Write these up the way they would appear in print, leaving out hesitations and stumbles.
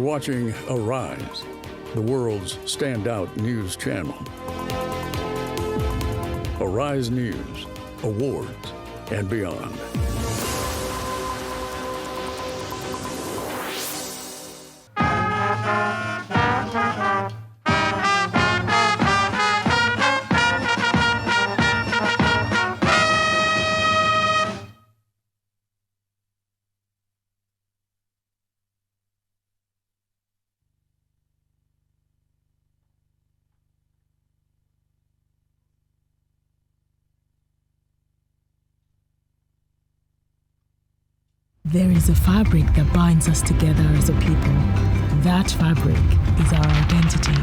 watching Arise, the world's standout news channel. Arise News, awards, and beyond. There is a fabric that binds us together as a people. That fabric is our identity,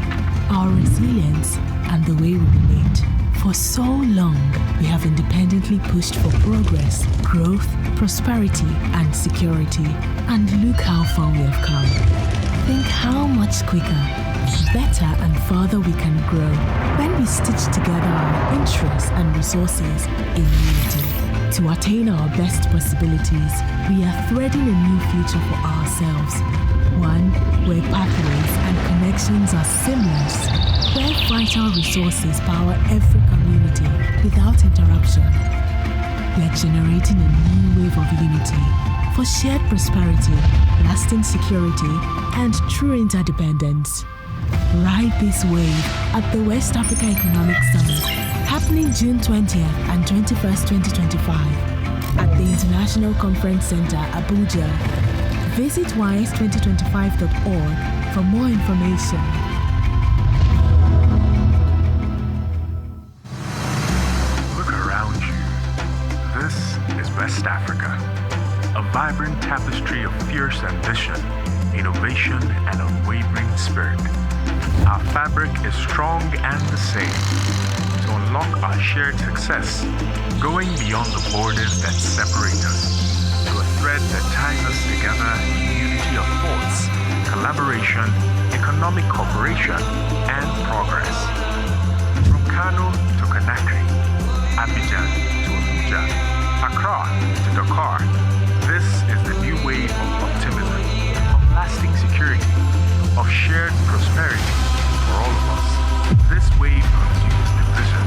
our resilience, and the way we relate. For so long, we have independently pushed for progress, growth, prosperity, and security. And look how far we have come. Think how much quicker, better, and farther we can grow when we stitch together our interests and resources in unity. To attain our best possibilities, we are threading a new future for ourselves. One where pathways and connections are seamless, where vital resources power every community without interruption. We are generating a new wave of unity for shared prosperity, lasting security, and true interdependence. Ride this wave at the West Africa Economic Summit, happening June 20th and 21st, 2025 at the International Conference Center, Abuja. Visit ys2025.org for more information. Look around you. This is West Africa, a vibrant tapestry of fierce ambition, innovation, and unwavering spirit. Our fabric is strong and the same. To unlock our shared success, going beyond the borders that separate us, to a thread that ties us together in unity of thoughts, collaboration, economic cooperation, and progress. From Kano to Conakry, Abidjan to Abuja, Accra to Dakar, this is the new wave of optimism, of lasting security, of shared prosperity for all of us. This wave consumes division,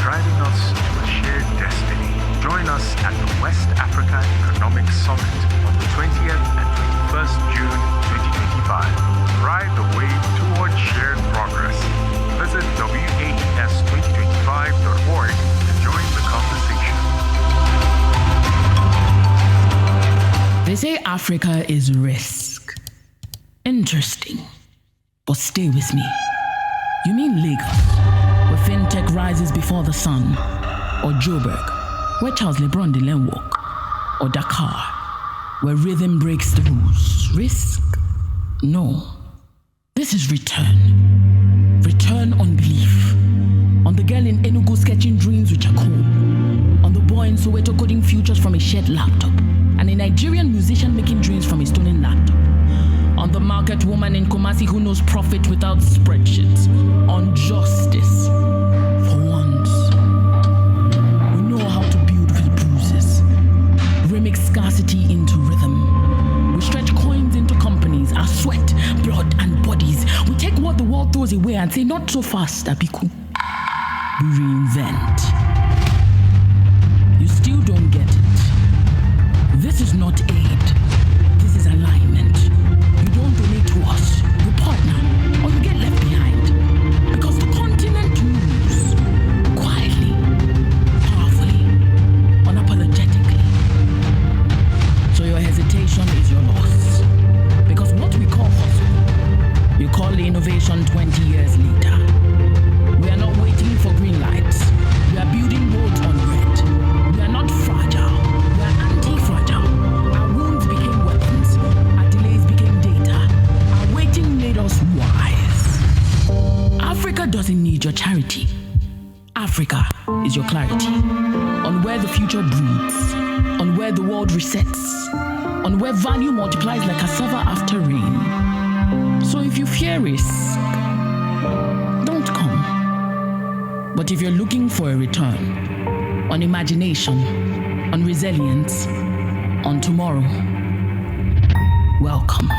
driving us to a shared destiny. Join us at the West Africa Economic Summit on the 20th and 21st June 2025. Ride the wave towards shared progress. Visit WAES2025.org to join the conversation. They say Africa is risk. Interesting. But stay with me. You mean Lagos, where fintech rises before the sun? Or Joburg, where Charles LeBron didn't walk? Or Dakar, where rhythm breaks the rules? Risk? No. This is return. Return on belief. On the girl in Enugu sketching dreams which are cool. On the boy in Soweto coding futures from a shared laptop. And a Nigerian musician making dreams from a stolen laptop. On the market woman in Kumasi who knows profit without spreadsheets. On justice. For once, we know how to build with bruises. Remix scarcity into rhythm. We stretch coins into companies, our sweat, blood, and bodies. We take what the world throws away and say, not so fast, Abiku. We reinvent. You still don't get it. This is not aid. This is alignment. You don't donate to us. You partner, or you get left behind. Because the continent moves quietly, powerfully, unapologetically. So your hesitation is your loss. Because what we call hustle, you call the innovation 20 years later. We are not waiting for green lights. We are building roads on red. We are not fragile. We are anti-fragile. Our wounds became weapons. Our delays became data. Our waiting made us wise. Africa doesn't need your charity. Africa is your clarity. On where the future breathes. On where the world resets. On where value multiplies like cassava after rain. So if you fear risk, don't come. But if you're looking for a return, on imagination, on resilience, on tomorrow, welcome.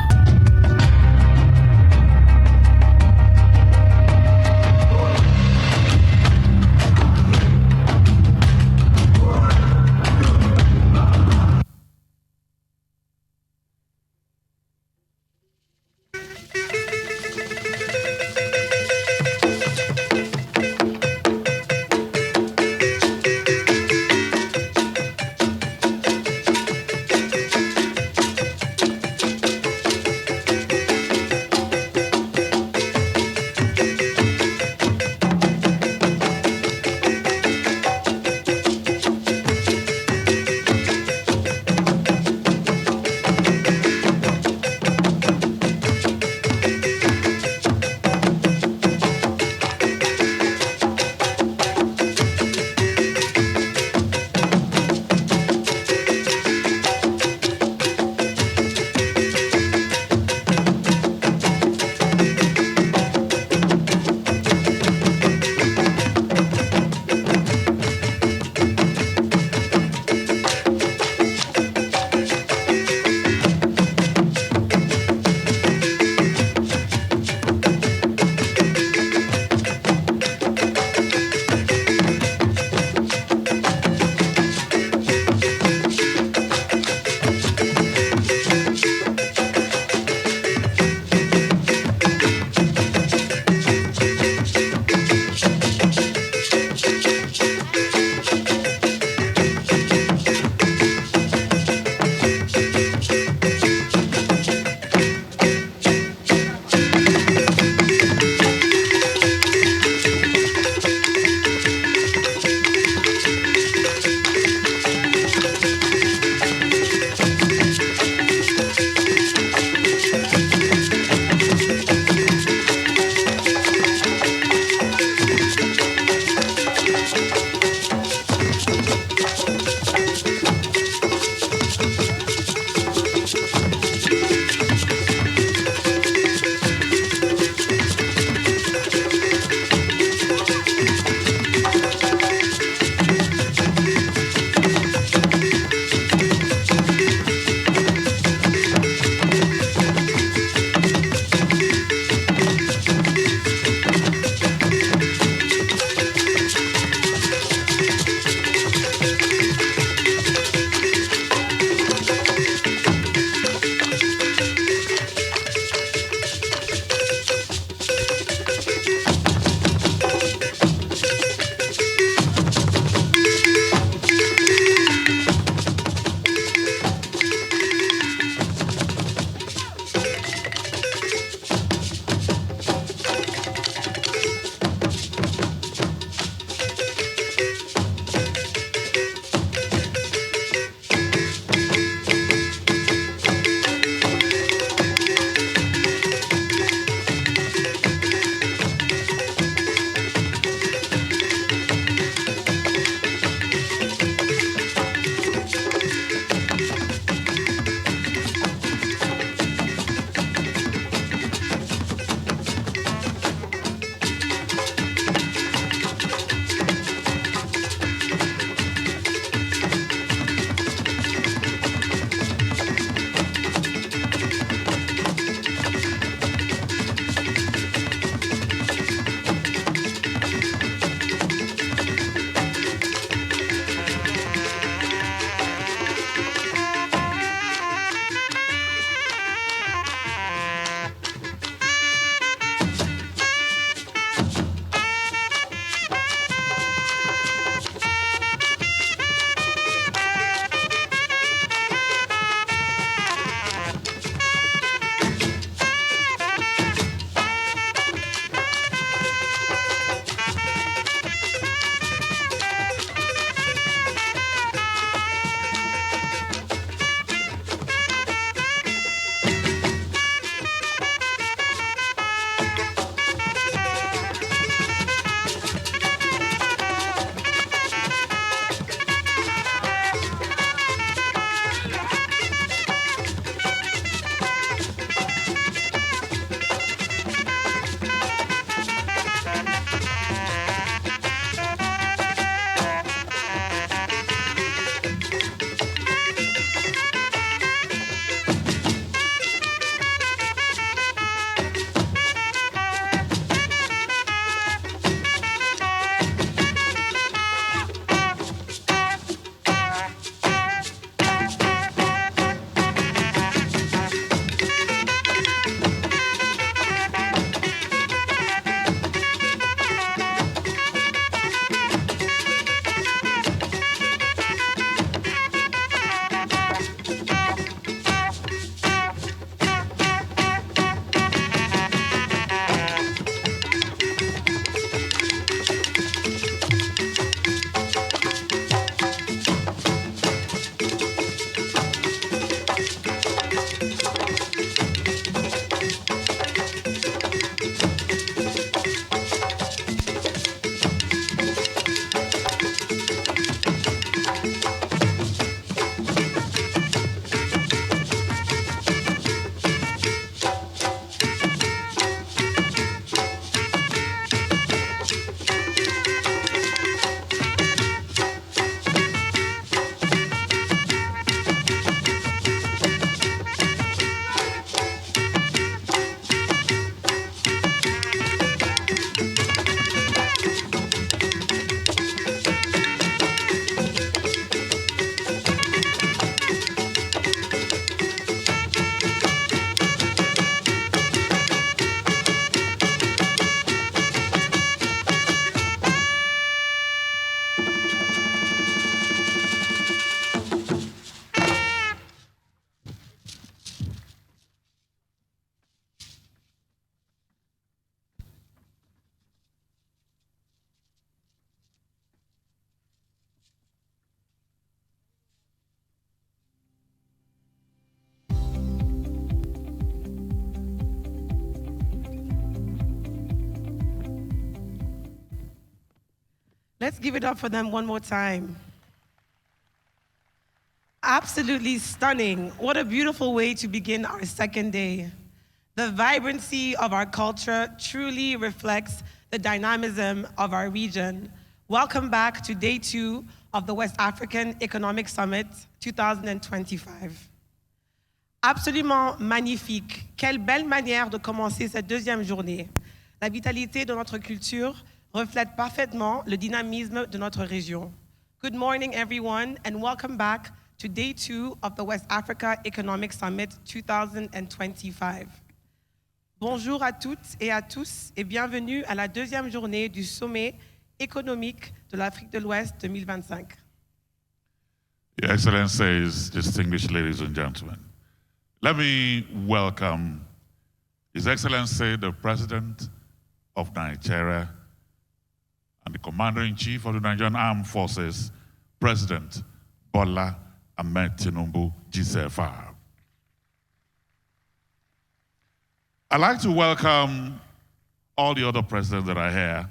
Let's give it up for them one more time. Absolutely stunning. What a beautiful way to begin our second day. The vibrancy of our culture truly reflects the dynamism of our region. Welcome back to day 2 of the West African Economic Summit 2025. Absolument magnifique. Quelle belle manière de commencer cette deuxième journée. La vitalité de notre culture reflète parfaitement le dynamisme de notre région. Good morning, everyone, and welcome back to day 2 of the West Africa Economic Summit 2025. Bonjour à toutes et à tous et bienvenue à la deuxième journée du sommet économique de l'Afrique de l'Ouest 2025. Your Excellencies, distinguished ladies and gentlemen, let me welcome His Excellency, the President of Nigeria and the Commander-in-Chief of the Nigerian Armed Forces, President Bola Ahmed Tinubu, GCFR. I'd like to welcome all the other presidents that are here.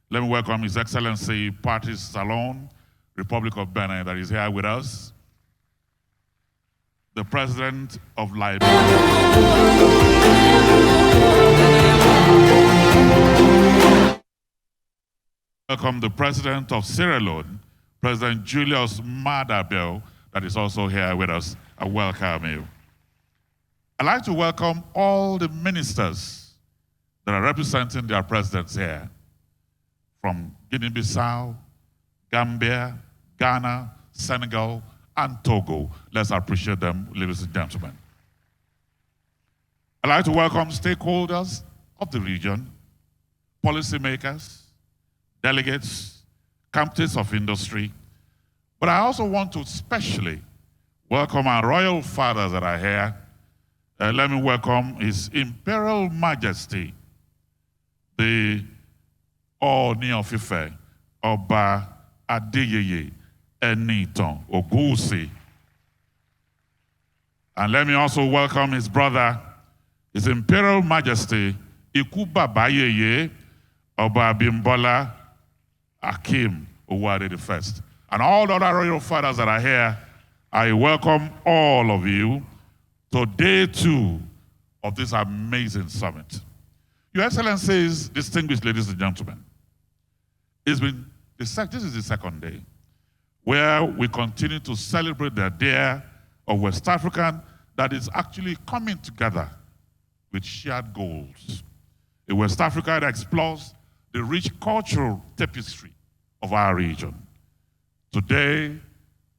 Let me welcome His Excellency Patrice Salon, Republic of Benin, that is here with us. The President of Liberia. Welcome the President of Sierra Leone, President Julius Maada Bio, that is also here with us. I welcome you. I'd like to welcome all the ministers that are representing their presidents here, from Guinea Bissau, Gambia, Ghana, Senegal, and Togo. Let's appreciate them, ladies and gentlemen. I'd like to welcome stakeholders of the region, policymakers, delegates, captains of industry, but I also want to especially welcome our royal fathers that are here. Let me welcome His Imperial Majesty, the Ooni of Ife, Oba Adeyeye Enitan Ogunwusi. And let me also welcome his brother, His Imperial Majesty, Iku Baba Yeye, Oba Abimbola Akim Owade I. And all the other royal fathers that are here, I welcome all of you to day 2 of this amazing summit. Your Excellencies, distinguished ladies and gentlemen, this is the second day where we continue to celebrate the day of West African that is actually coming together with shared goals. A West Africa that explores the rich cultural tapestry of our region. Today,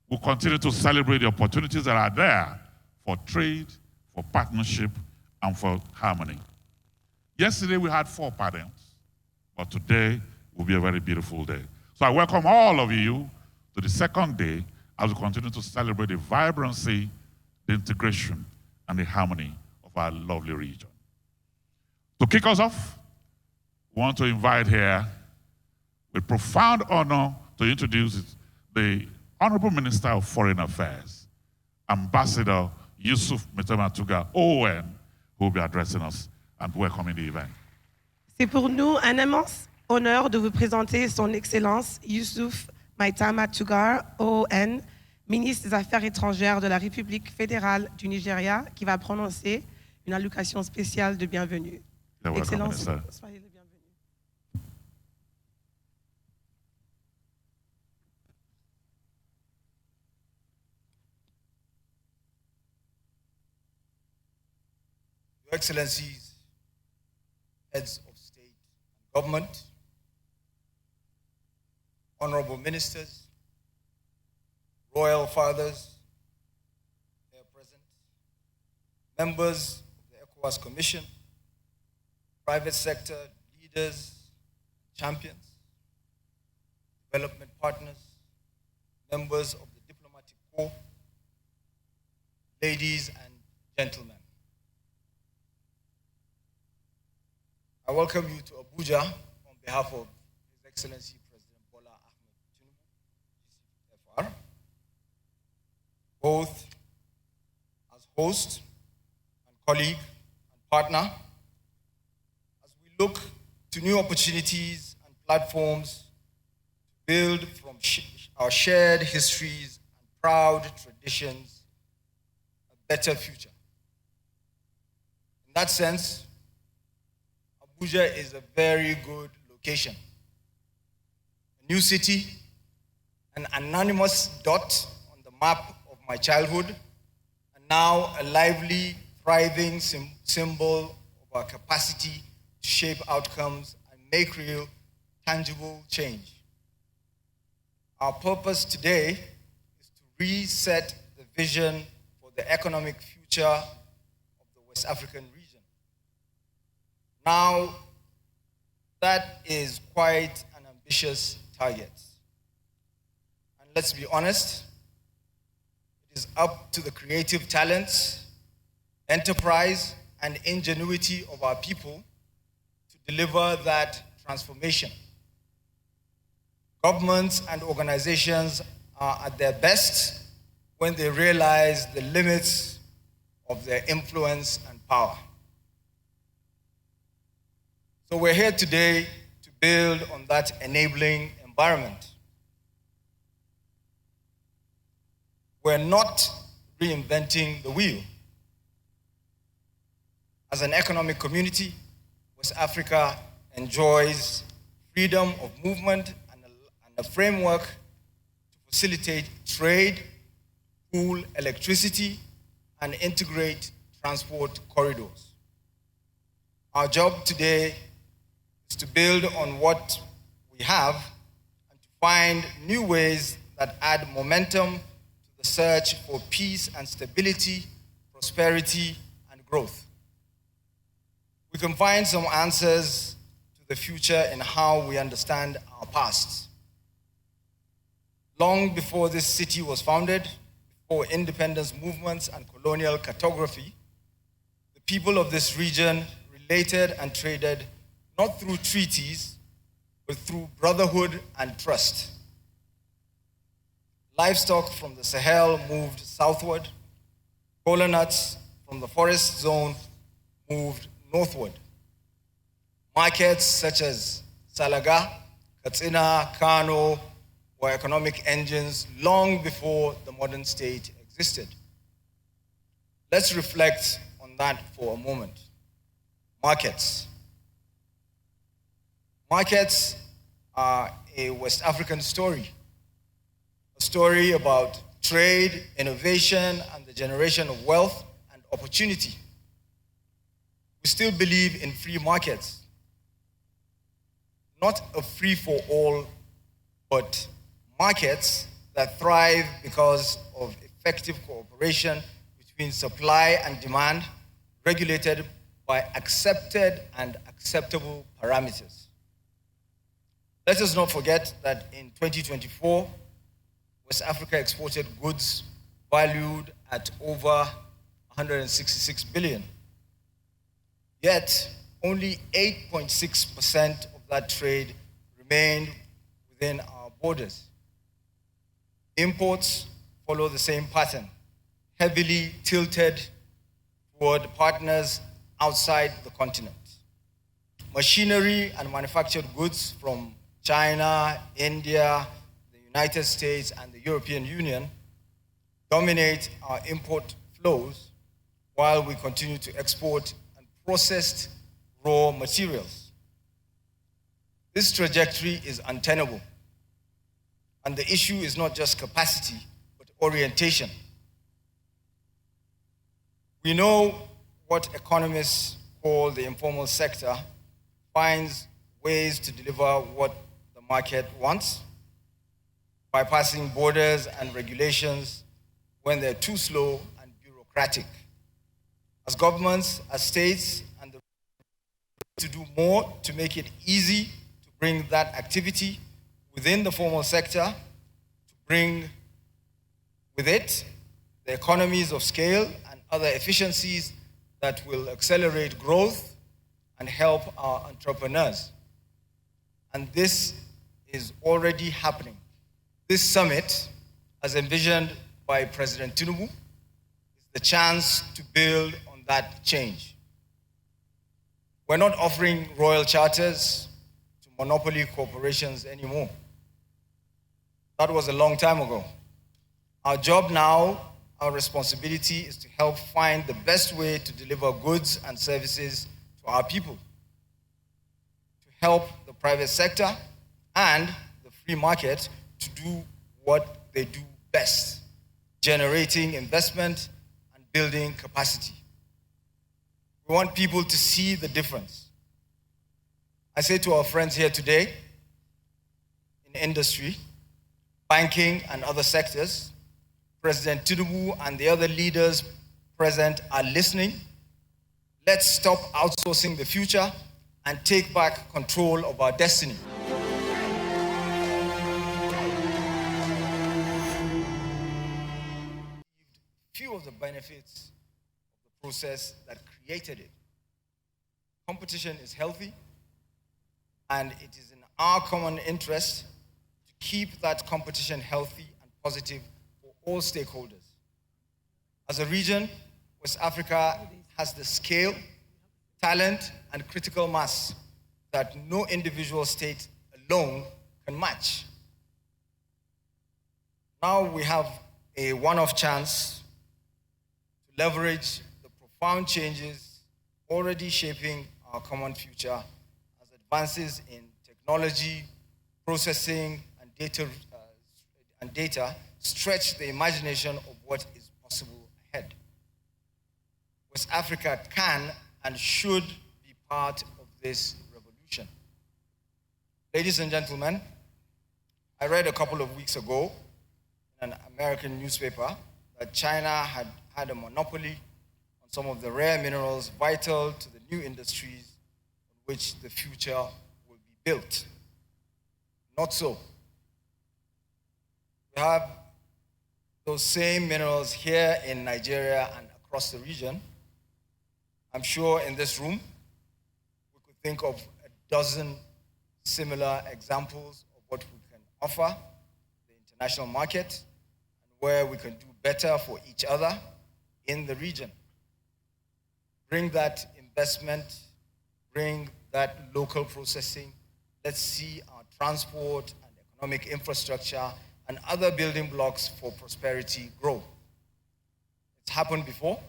we'll continue to celebrate the opportunities that are there for trade, for partnership, and for harmony. Yesterday, we had 4 panels, but today will be a very beautiful day. So I welcome all of you to the second day as we continue to celebrate the vibrancy, the integration, and the harmony of our lovely region. To kick us off, we want to invite here, with profound honor, to introduce the Honorable Minister of Foreign Affairs, Ambassador Yusuf Metematuga ON, who will be addressing us and welcoming the event. C'est pour nous un immense honneur de vous présenter Son Excellence Yusuf Maitama Tugar, ON, ministre des Affaires étrangères de la République fédérale du Nigeria, qui va prononcer une allocution spéciale de bienvenue. Excellence, soyez le bienvenu. Your Excellencies, heads of state and government, honorable ministers, royal fathers here present, members of the ECOWAS Commission, private sector leaders, champions, development partners, members of the diplomatic corps, ladies and gentlemen. I welcome you to Abuja on behalf of His Excellency President Bola Ahmed Tinubu, GCFR, both as host and colleague and partner, as we look to new opportunities and platforms build from our shared histories and proud traditions a better future. In that sense, Abuja is a very good location. A new city, an anonymous dot on the map of my childhood, and now a lively, thriving symbol of our capacity to shape outcomes and make real, tangible change. Our purpose today is to reset the vision for the economic future of the West African region. Now, that is quite an ambitious target. And let's be honest, it is up to the creative talents, enterprise, and ingenuity of our people to deliver that transformation. Governments and organizations are at their best when they realize the limits of their influence and power. So we're here today to build on that enabling environment. We're not reinventing the wheel. As an economic community, West Africa enjoys freedom of movement and a framework to facilitate trade, pool electricity, and integrate transport corridors. Our job today is to build on what we have and to find new ways that add momentum to the search for peace and stability, prosperity, and growth. We can find some answers to the future in how we understand our past. Long before this city was founded, before independence movements and colonial cartography, the people of this region related and traded not through treaties, but through brotherhood and trust. Livestock from the Sahel moved southward. Cola nuts from the forest zone moved northward. Markets such as Salaga, Katsina, Kano were economic engines long before the modern state existed. Let's reflect on that for a moment. Markets. Markets are a West African story, a story about trade, innovation, and the generation of wealth and opportunity. We still believe in free markets, not a free-for-all, but markets that thrive because of effective cooperation between supply and demand, regulated by accepted and acceptable parameters. Let us not forget that in 2024, West Africa exported goods valued at over 166 billion. Yet, only 8.6% of that trade remained within our borders. Imports follow the same pattern, heavily tilted toward partners outside the continent. Machinery and manufactured goods from China, India, the United States, and the European Union dominate our import flows while we continue to export and processed raw materials. This trajectory is untenable. And the issue is not just capacity, but orientation. We know what economists call the informal sector finds ways to deliver what the market wants, bypassing borders and regulations when they're too slow and bureaucratic. As governments, as states, and the to do more to make it easy to bring that activity within the formal sector, to bring with it the economies of scale and other efficiencies that will accelerate growth and help our entrepreneurs. And this is already happening. This summit, as envisioned by President Tinubu, is the chance to build on that change. We're not offering royal charters to monopoly corporations anymore. That was a long time ago. Our job now, our responsibility is to help find the best way to deliver goods and services to our people, to help the private sector and the free market to do what they do best, generating investment and building capacity. We want people to see the difference. I say to our friends here today, in industry, banking, and other sectors, President Tinubu and the other leaders present are listening. Let's stop outsourcing the future and take back control of our destiny. Few of the benefits of the process that created it. Competition is healthy, and it is in our common interest to keep that competition healthy and positive for all stakeholders. As a region, West Africa has the scale, talent, and critical mass that no individual state alone can match. Now we have a one-off chance to leverage the profound changes already shaping our common future as advances in technology, processing, and data stretch the imagination of what is possible ahead. West Africa can and should be part of this revolution. Ladies and gentlemen, I read a couple of weeks ago in an American newspaper that China had a monopoly on some of the rare minerals vital to the new industries on which the future will be built. Not so. We have those same minerals here in Nigeria and across the region. I'm sure in this room, we could think of a dozen similar examples of what we can offer the international market and where we can do better for each other in the region. Bring that investment, bring that local processing. Let's see our transport and economic infrastructure and other building blocks for prosperity grow. It's happened before.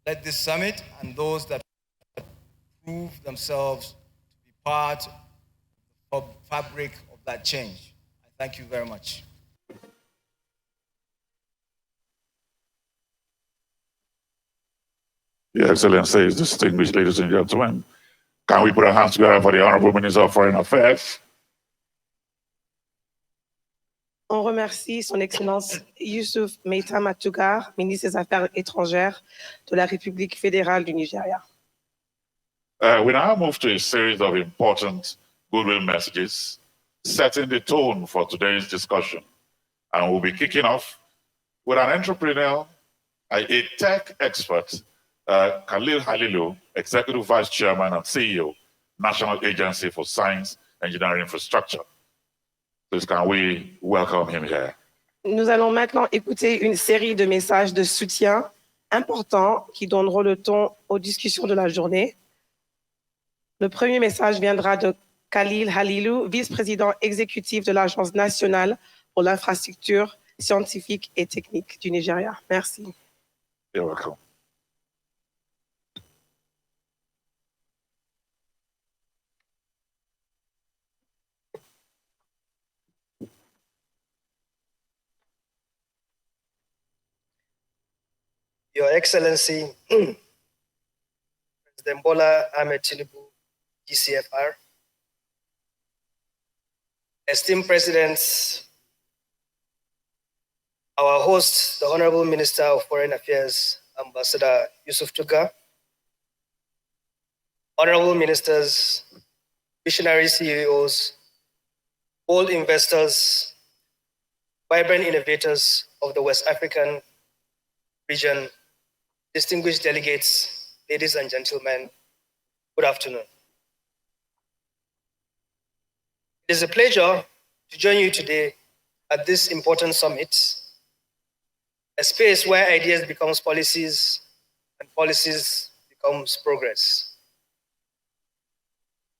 Let this summit and those that prove themselves to be part of the fabric of that change. I thank you very much. Your Excellencies, distinguished ladies and gentlemen, can we put our hands together for the Honorable Minister of Foreign Affairs? On remercie Son Excellence Yusuf Meita Matugar, ministre des Affaires étrangères de la République fédérale du Nigeria. We now move to a series of important goodwill messages, setting the tone for today's discussion. And we'll be kicking off with an entrepreneur, a tech expert, Khalil Halilu, Executive Vice Chairman and CEO, National Agency for Science, Engineering Infrastructure. Please, can we welcome him here? Nous allons maintenant écouter une série de messages de soutien importants qui donneront le ton aux discussions de la journée. Le premier message viendra de Khalil Halilu, vice-président exécutif de l'Agence nationale pour l'infrastructure scientifique et technique du Nigeria. Merci. You're welcome. Your Excellency, President Bola Ahmed Tinubu, GCFR, esteemed Presidents, our host, the Honorable Minister of Foreign Affairs, Ambassador Yusuf Tuga, Honorable Ministers, visionary CEOs, bold investors, vibrant innovators of the West African region, distinguished delegates, ladies and gentlemen, good afternoon. It is a pleasure to join you today at this important summit, a space where ideas becomes policies and policies becomes progress.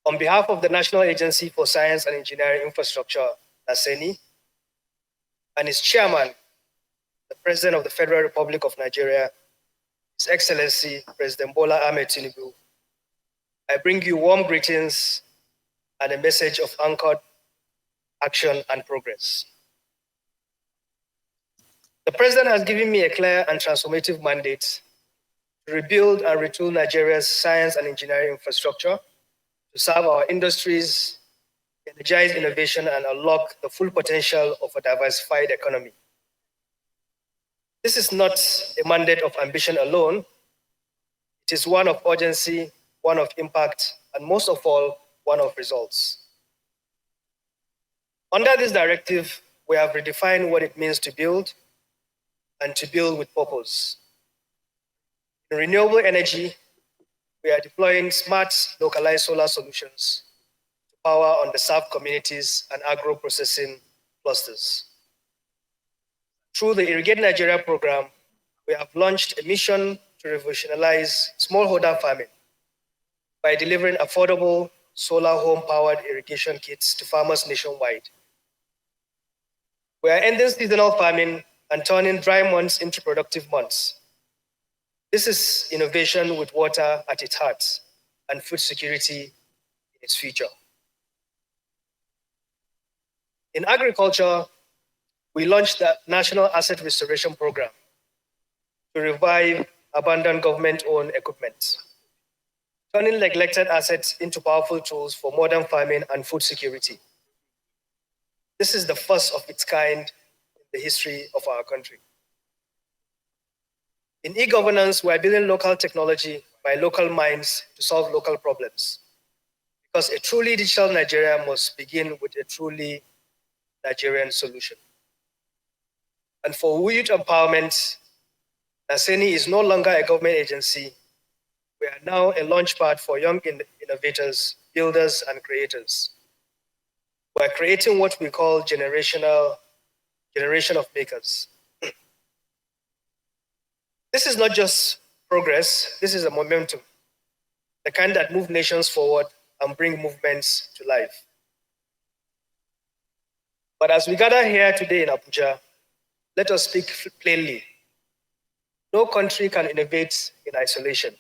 On behalf of the National Agency for Science and Engineering Infrastructure, NASENI, and its chairman, the President of the Federal Republic of Nigeria, His Excellency President Bola Ahmed Tinubu, I bring you warm greetings and a message of anchored action and progress. The President has given me a clear and transformative mandate to rebuild and retool Nigeria's science and engineering infrastructure to serve our industries, energize innovation, and unlock the full potential of a diversified economy. This is not a mandate of ambition alone. It is one of urgency, one of impact, and most of all, one of results. Under this directive, we have redefined what it means to build and to build with purpose. In renewable energy, we are deploying smart, localized solar solutions to power underserved communities and agro-processing clusters. Through the Irrigate Nigeria program, we have launched a mission to revolutionize smallholder farming by delivering affordable solar home-powered irrigation kits to farmers nationwide. We are ending seasonal farming and turning dry months into productive months. This is innovation with water at its heart and food security in its future. In agriculture, we launched the National Asset Restoration Program to revive abandoned government-owned equipment, turning neglected assets into powerful tools for modern farming and food security. This is the first of its kind in the history of our country. In e-governance, we are building local technology by local minds to solve local problems, because a truly digital Nigeria must begin with a truly Nigerian solution. And for youth empowerment, Naseni is no longer a government agency. We are now a launchpad for young innovators, builders, and creators. We are creating what we call generation of makers. This is not just progress, this is a momentum, the kind that moves nations forward and bring movements to life. But as we gather here today in Abuja, let us speak plainly. No country can innovate in isolation.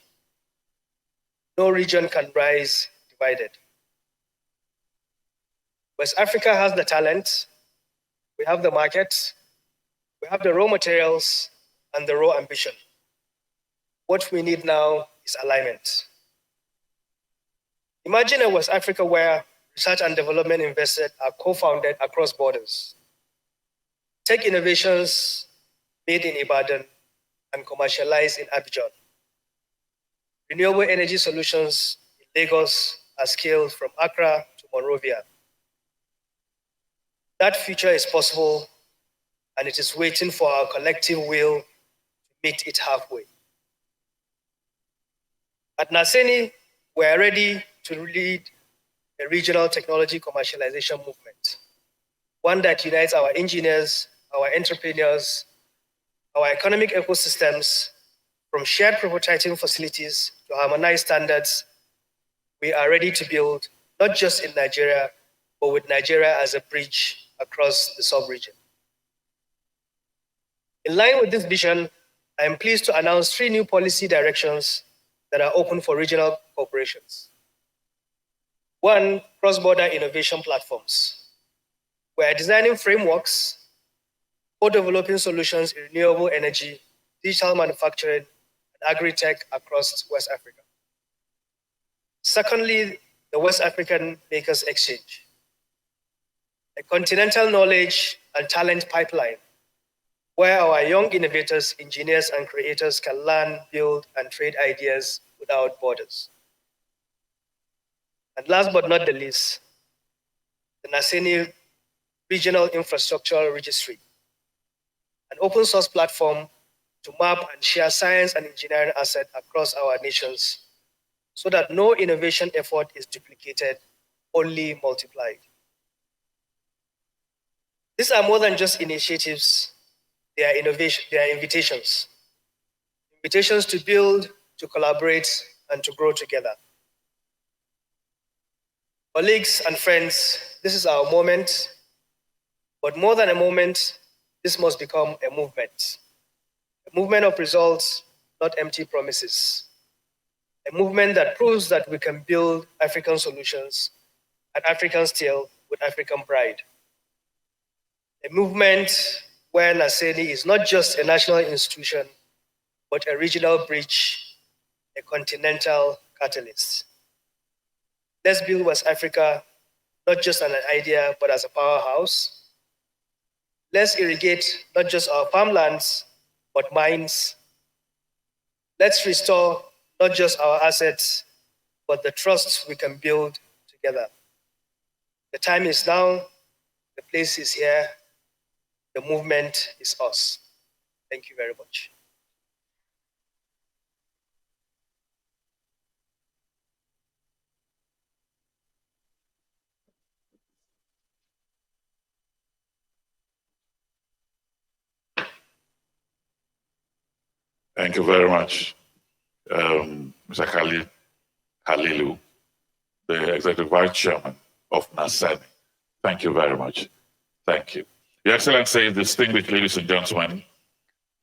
No region can rise divided. West Africa has the talent, we have the market, we have the raw materials, and the raw ambition. What we need now is alignment. Imagine a West Africa where research and development invested are co-founded across borders. Tech innovations made in Ibadan and commercialized in Abidjan. Renewable energy solutions in Lagos are scaled from Accra to Monrovia. That future is possible, and it is waiting for our collective will to meet it halfway. At Naseni, we are ready to lead a regional technology commercialization movement, one that unites our engineers, our entrepreneurs, our economic ecosystems. From shared prototyping facilities to harmonized standards, we are ready to build, not just in Nigeria, but with Nigeria as a bridge across the sub-region. In line with this vision, I am pleased to announce 3 new policy directions that are open for regional corporations. 1, cross-border innovation platforms. We are designing frameworks, co-developing solutions in renewable energy, digital manufacturing, and agri-tech across West Africa. Secondly, the West African Makers Exchange, a continental knowledge and talent pipeline where our young innovators, engineers, and creators can learn, build, and trade ideas without borders. And last but not the least, the Naseni Regional Infrastructure Registry, an open source platform to map and share science and engineering assets across our nations so that no innovation effort is duplicated, only multiplied. These are more than just initiatives, they are invitations. Invitations to build, to collaborate, and to grow together. Colleagues and friends, this is our moment, but more than a moment, this must become a movement of results, not empty promises, a movement that proves that we can build African solutions at African scale with African pride, a movement where Naseni is not just a national institution, but a regional bridge, a continental catalyst. Let's build West Africa not just as an idea, but as a powerhouse. Let's irrigate not just our farmlands, but mines. Let's restore not just our assets, but the trust we can build together. The time is now, the place is here, the movement is us. Thank you very much. Thank you very much, Mr. Khalilu, the Executive Vice Chairman of NASENI. Thank you very much. Thank you. Your Excellency, distinguished ladies and gentlemen,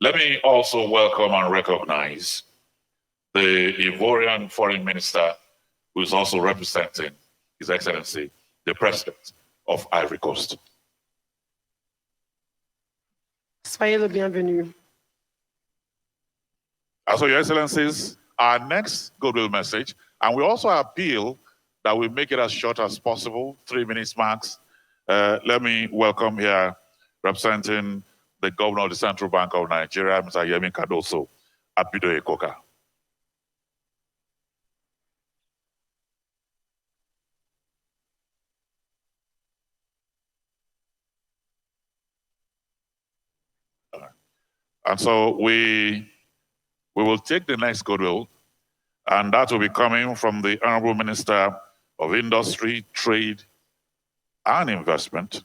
let me also welcome and recognize the Ivorian Foreign Minister, who is also representing His Excellency, the President of Ivory Coast. Soyez le bienvenu. So, Your Excellencies, our next goodwill message, and we also appeal that we make it as short as possible, 3 minutes max. Let me welcome here, representing the Governor of the Central Bank of Nigeria, Mr. Yemi Cardoso, Abido Ekoka. And so we will take the next goodwill, and that will be coming from the Honorable Minister of Industry, Trade, and Investment.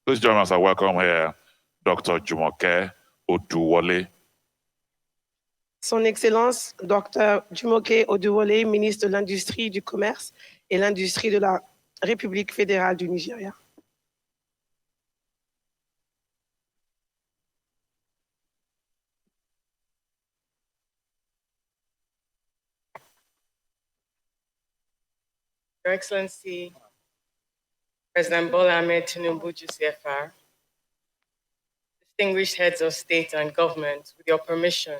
Please join us and welcome here Dr. Jumoke Oduwole. Son Excellence, Dr. Jumoke Oduwole, ministre de l'Industrie, du Commerce et l'Industrie de la République fédérale du Nigeria. Your Excellency, President Bola Ahmed Tinubu, GCFR, distinguished heads of state and government, with your permission,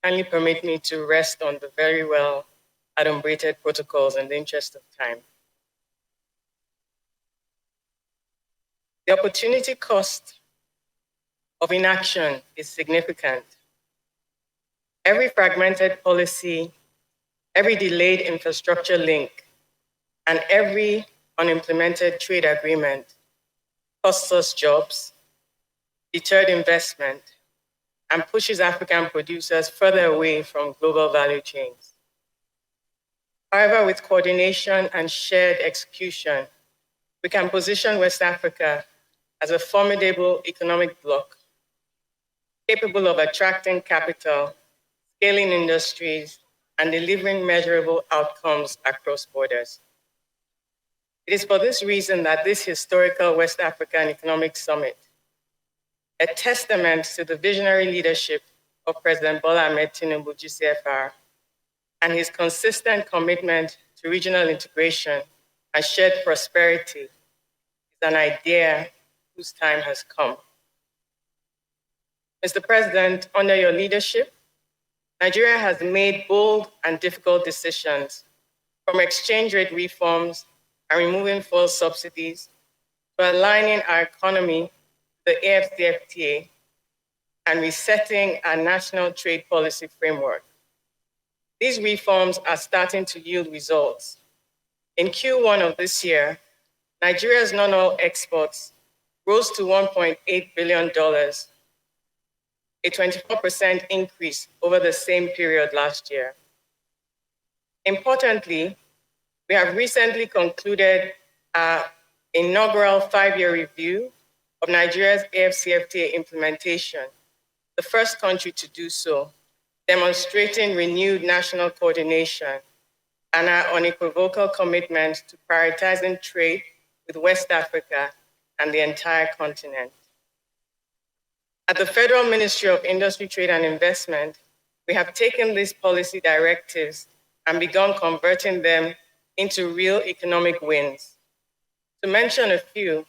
kindly permit me to rest on the very well adumbrated protocols in the interest of time. The opportunity cost of inaction is significant. Every fragmented policy, every delayed infrastructure link, and every unimplemented trade agreement costs us jobs, deterred investment, and pushes African producers further away from global value chains. However, with coordination and shared execution, we can position West Africa as a formidable economic bloc, capable of attracting capital, scaling industries, and delivering measurable outcomes across borders. It is for this reason that this historical West African Economic Summit, a testament to the visionary leadership of President Bola Ahmed Tinubu, GCFR, and his consistent commitment to regional integration and shared prosperity, is an idea whose time has come. Mr. President, under your leadership, Nigeria has made bold and difficult decisions, from exchange rate reforms and removing fuel subsidies to aligning our economy to the AfCFTA and resetting our national trade policy framework. These reforms are starting to yield results. In Q1 of this year, Nigeria's non-oil exports rose to $1.8 billion, a 24% increase over the same period last year. Importantly, we have recently concluded our inaugural 5-year review of Nigeria's AfCFTA implementation, the first country to do so, demonstrating renewed national coordination and our unequivocal commitment to prioritizing trade with West Africa and the entire continent. At the Federal Ministry of Industry, Trade and Investment, we have taken these policy directives and begun converting them into real economic wins. To mention a few,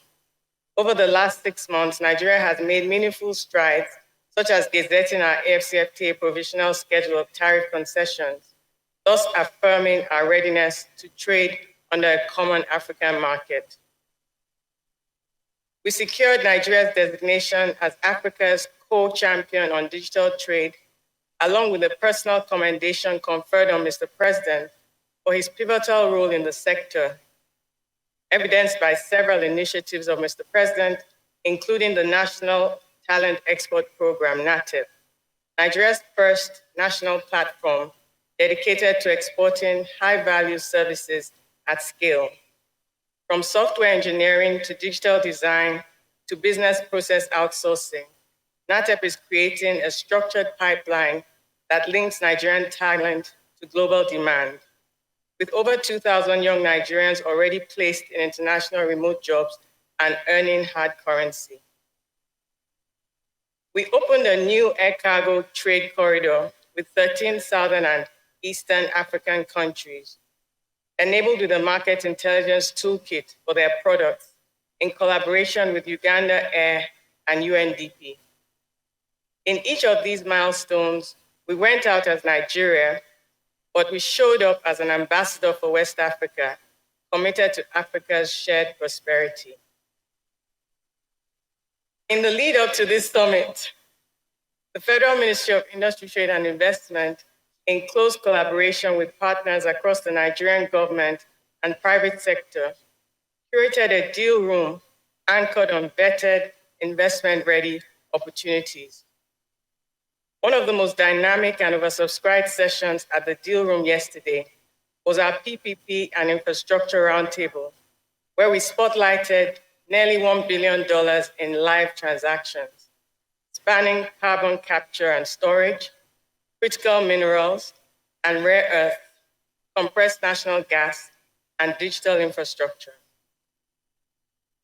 over the last 6 months, Nigeria has made meaningful strides, such as gazetting our AfCFTA provisional schedule of tariff concessions, thus affirming our readiness to trade under a common African market. We secured Nigeria's designation as Africa's co-champion on digital trade, along with a personal commendation conferred on Mr. President for his pivotal role in the sector, evidenced by several initiatives of Mr. President, including the National Talent Export Program, NATEP, Nigeria's first national platform dedicated to exporting high-value services at scale. From software engineering to digital design to business process outsourcing, NATEP is creating a structured pipeline that links Nigerian talent to global demand. With over 2,000 young Nigerians already placed in international remote jobs and earning hard currency. We opened a new air cargo trade corridor with 13 southern and eastern African countries, enabled with a market intelligence toolkit for their products in collaboration with Uganda Air and UNDP. In each of these milestones, we went out as Nigeria, but we showed up as an ambassador for West Africa, committed to Africa's shared prosperity. In the lead up to this summit, the Federal Ministry of Industry, Trade and Investment, in close collaboration with partners across the Nigerian government and private sector, curated a deal room anchored on vetted, investment-ready opportunities. One of the most dynamic and oversubscribed sessions at the deal room yesterday was our PPP and infrastructure roundtable, where we spotlighted nearly $1 billion in live transactions, spanning carbon capture and storage, critical minerals and rare earth, compressed natural gas, and digital infrastructure.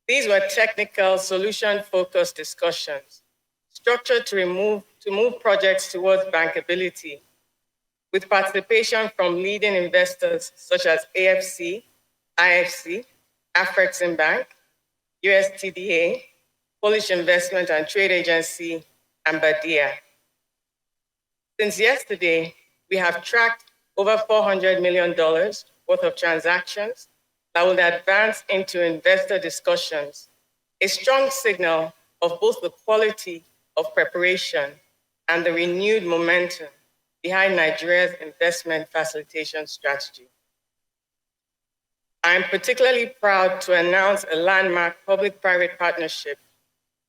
These were technical, solution-focused discussions, structured to move projects towards bankability, with participation from leading investors such as AFC, IFC, Afreximbank, USTDA, Polish Investment and Trade Agency, and Badia. Since yesterday, we have tracked over $400 million worth of transactions that will advance into investor discussions, a strong signal of both the quality of preparation and the renewed momentum behind Nigeria's investment facilitation strategy. I am particularly proud to announce a landmark public-private partnership,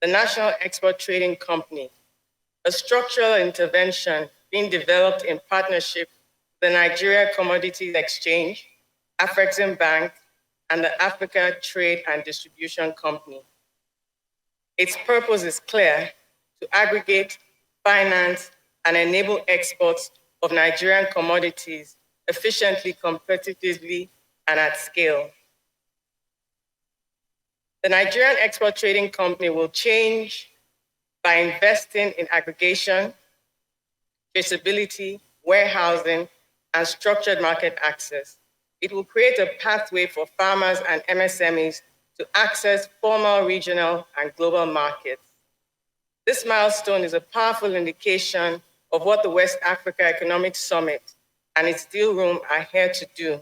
the National Export Trading Company, a structural intervention being developed in partnership with the Nigeria Commodities Exchange, Afreximbank, and the Africa Trade and Distribution Company. Its purpose is clear: to aggregate, finance, and enable exports of Nigerian commodities efficiently, competitively, and at scale. The Nigerian Export Trading Company will change by investing in aggregation, traceability, warehousing, and structured market access. It will create a pathway for farmers and MSMEs to access formal, regional, and global markets. This milestone is a powerful indication of what the West Africa Economic Summit and its deal room are here to do: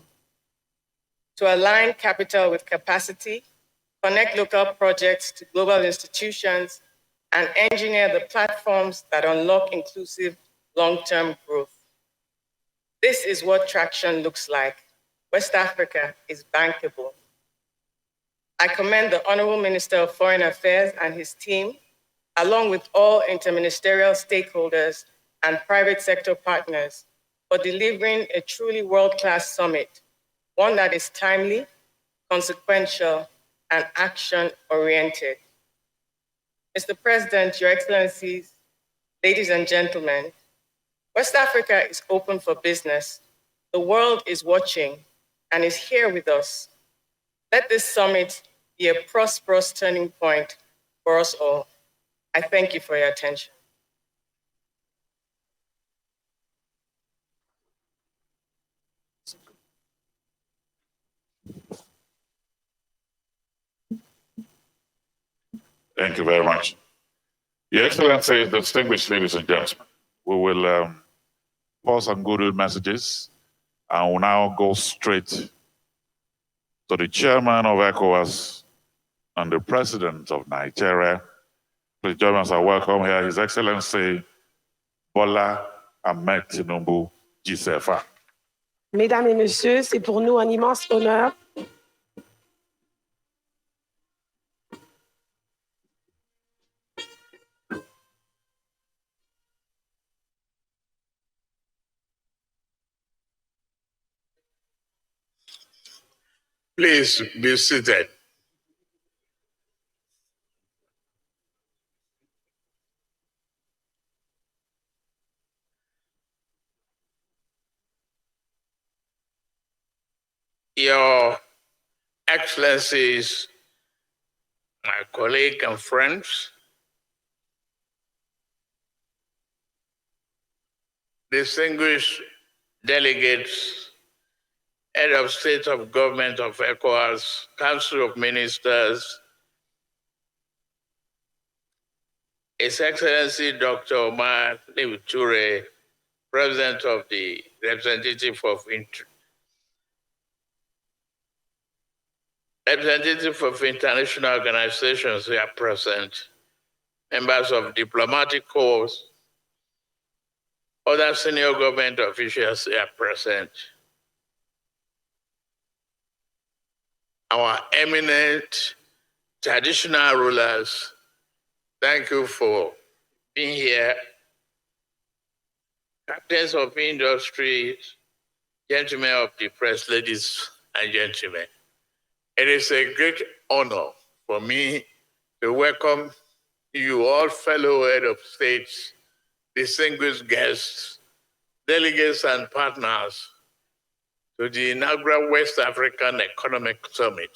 to align capital with capacity, connect local projects to global institutions, and engineer the platforms that unlock inclusive long-term growth. This is what traction looks like. West Africa is bankable. I commend the Honorable Minister of Foreign Affairs and his team, along with all interministerial stakeholders and private sector partners, for delivering a truly world-class summit, one that is timely, consequential, and action-oriented. Mr. President, Your Excellencies, ladies and gentlemen, West Africa is open for business. The world is watching and is here with us. Let this summit be a prosperous turning point for us all. I thank you for your attention. Thank you very much. Your Excellency, distinguished ladies and gentlemen, we will pause some goodwill messages and will now go straight to the chairman of ECOWAS and the president of Nigeria. Please join us and welcome here His Excellency Bola Ahmed Tinubu GCFR. Mesdames et messieurs, c'est pour nous un immense honneur Please be seated. Your Excellencies, my colleagues and friends, distinguished delegates, Head of State of Government of ECOWAS, Council of Ministers, His Excellency Dr. Omar Ture, President of the Representative of international organizations who are present, members of diplomatic corps, other senior government officials who are present, our eminent traditional rulers, thank you for being here. Captains of industry, gentlemen of the press, ladies and gentlemen. It is a great honor for me to welcome you all, fellow head of states, distinguished guests, delegates and partners to the inaugural West African Economic Summit.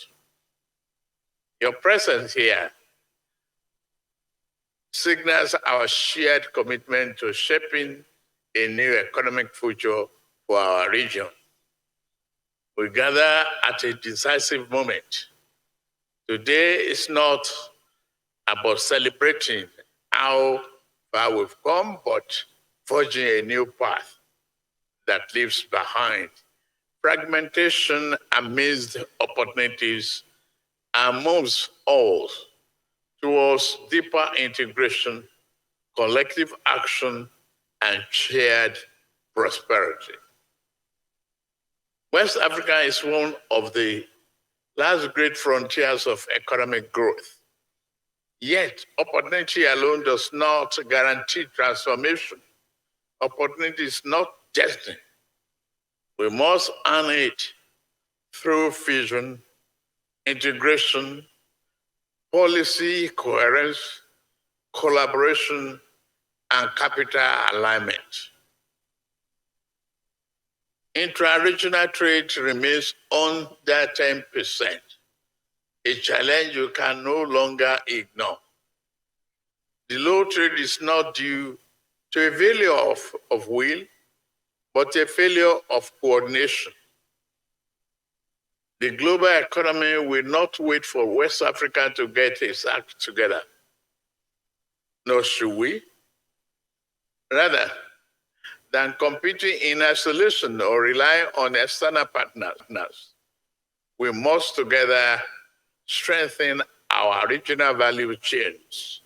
Your presence here signals our shared commitment to shaping a new economic future for our region. We gather at a decisive moment. Today is not about celebrating how far we've come, but forging a new path that leaves behind fragmentation amidst opportunities and moves all towards deeper integration, collective action, and shared prosperity. West Africa is one of the last great frontiers of economic growth. Yet, opportunity alone does not guarantee transformation. Opportunity is not destiny. We must earn it through fusion, integration, policy coherence, collaboration, and capital alignment. Intra-regional trade remains under 10%, a challenge you can no longer ignore. The low trade is not due to a failure of will, but a failure of coordination. The global economy will not wait for West Africa to get its act together, nor should we. Rather than competing in isolation or relying on external partners, we must together strengthen our regional value chains,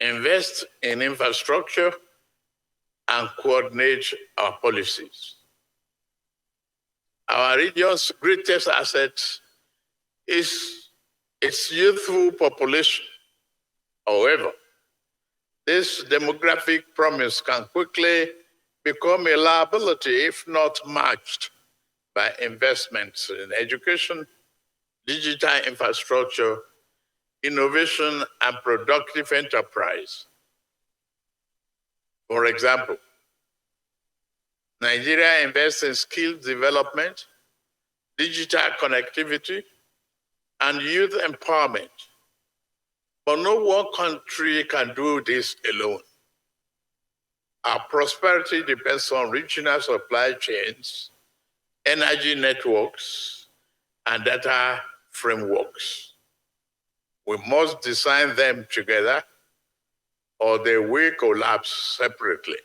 invest in infrastructure, and coordinate our policies. Our region's greatest asset is its youthful population. However, this demographic promise can quickly become a liability if not matched by investments in education, digital infrastructure, innovation, and productive enterprise. For example, Nigeria invests in skills development, digital connectivity, and youth empowerment. But no one country can do this alone. Our prosperity depends on regional supply chains, energy networks, and data frameworks. We must design them together or they will collapse separately.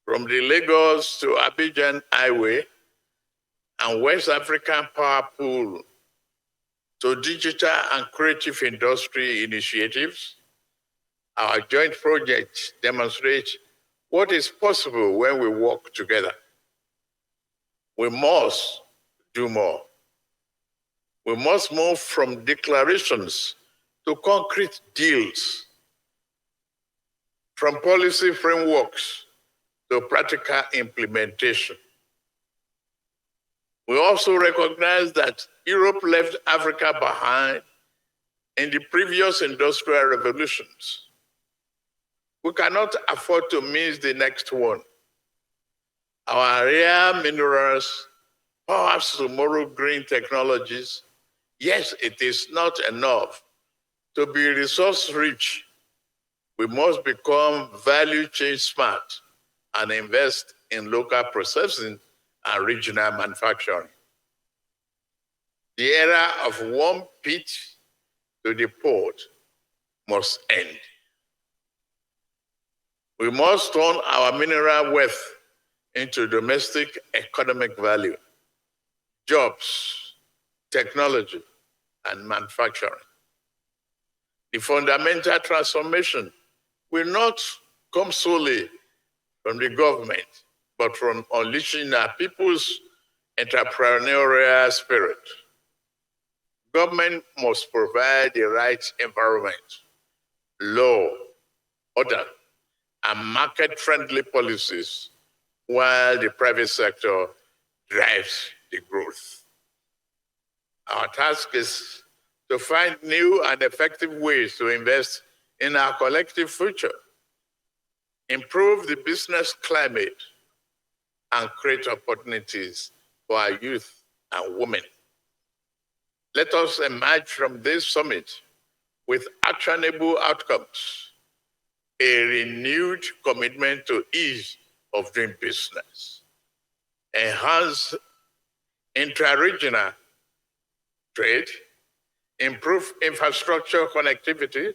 From the Lagos to Abidjan Highway and West African Power Pool to digital and creative industry initiatives, our joint projects demonstrate what is possible when we work together. We must do more. We must move from declarations to concrete deals, from policy frameworks to practical implementation. We also recognize that Europe left Africa behind in the previous industrial revolutions. We cannot afford to miss the next one. Our rare minerals, perhaps tomorrow green technologies, yes, it is not enough to be resource rich. We must become value chain smart and invest in local processing and regional manufacturing. The era of one pit to the port must end. We must turn our mineral wealth into domestic economic value, jobs, technology, and manufacturing. The fundamental transformation will not come solely from the government, but from unleashing our people's entrepreneurial spirit. Government must provide the right environment, law, order, and market-friendly policies while the private sector drives the growth. Our task is to find new and effective ways to invest in our collective future, improve the business climate, and create opportunities for our youth and women. Let us emerge from this summit with actionable outcomes, a renewed commitment to ease of doing business, enhance intra-regional trade, improve infrastructure connectivity,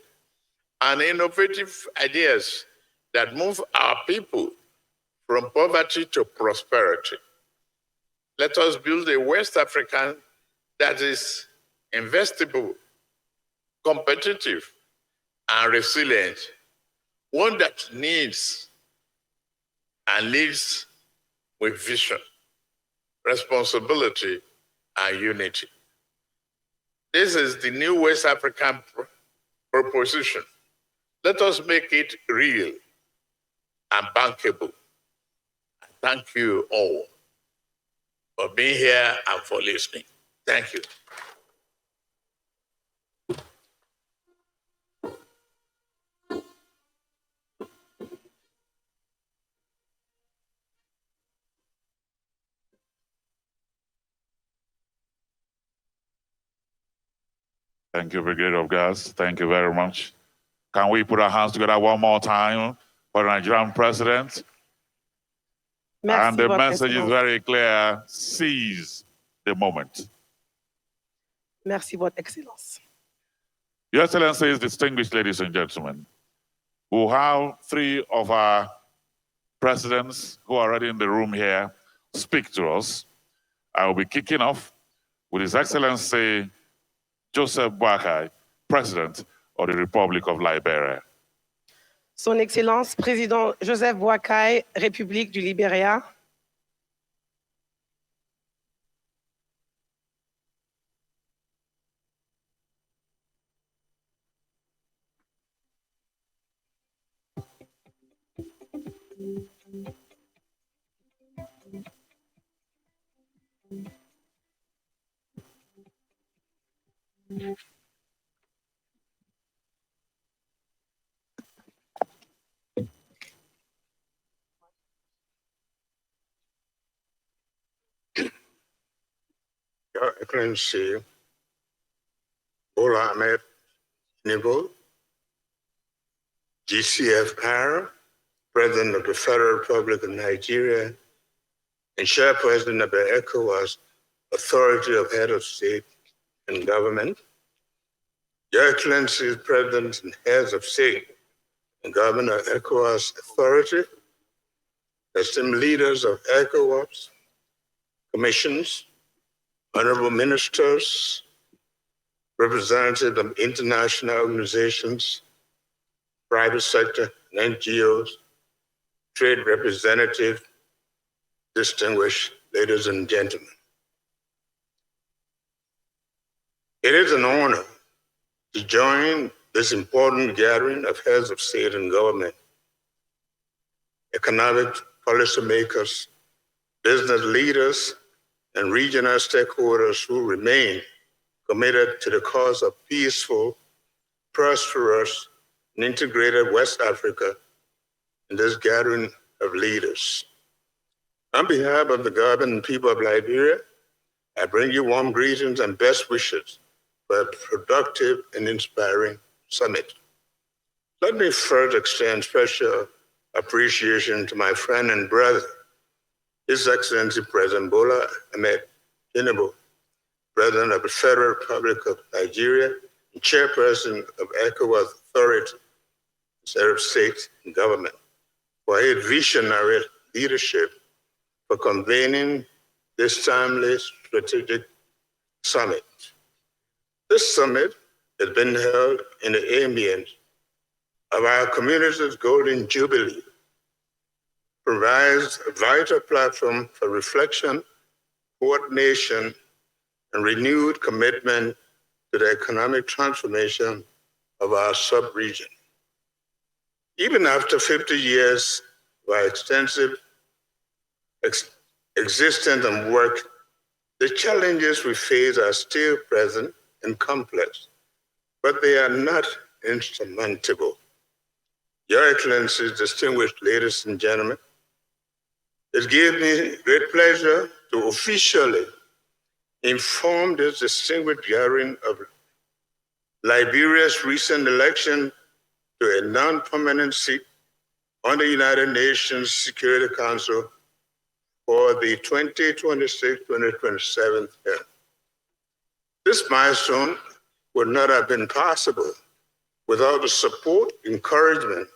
and innovative ideas that move our people from poverty to prosperity. Let us build a West African that is investable, competitive, and resilient, one that needs and leads with vision, responsibility, and unity. This is the new West African proposition. Let us make it real and bankable. Thank you all for being here and for listening. Thank you. Thank you, Brigade of Guards. Thank you very much. Can we put our hands together one more time for the Nigerian president? Merci, and the Votre message is Excellence. very clear: seize the moment. Merci, Votre Excellence. Your Excellencies, distinguished ladies and gentlemen, we have three of our presidents who are already in the room here speak to us. I will be kicking off with His Excellency Joseph Boakai, President of the Republic of Liberia. Son Excellence, Président Joseph Boakai, République du Libéria. Your Excellency, Bola Ahmed Tinubu, GCF Para, President of the Federal Republic of Nigeria, and Chairperson of the ECOWAS Authority of Head of State and Government, Your Excellencies, Presidents and Heads of State and Government of ECOWAS Authority, esteemed leaders of ECOWAS, commissions, honorable ministers, representatives of international organizations, private sector and NGOs, trade representatives, distinguished ladies and gentlemen. It is an honor to join this important gathering of heads of state and government, economic policymakers, business leaders, and regional stakeholders who remain committed to the cause of peaceful, prosperous, and integrated West Africa in this gathering of leaders. On behalf of the government and people of Liberia, I bring you warm greetings and best wishes for a productive and inspiring summit. Let me first extend special appreciation to my friend and brother, His Excellency President Bola Ahmed Tinubu, President of the Federal Republic of Nigeria and Chairperson of ECOWAS Authority, Head of State and Government, for his visionary leadership for convening this timely strategic summit. This summit has been held in the ambience of our community's Golden Jubilee, provides a vital platform for reflection, coordination, and renewed commitment to the economic transformation of our sub-region. Even after 50 years of our extensive existence and work, the challenges we face are still present and complex, but they are not insurmountable. Your Excellencies, distinguished ladies and gentlemen, it gives me great pleasure to officially inform this distinguished gathering of Liberia's recent election to a non-permanent seat on the United Nations Security Council for the 2026-2027 term. This milestone would not have been possible without the support, encouragement,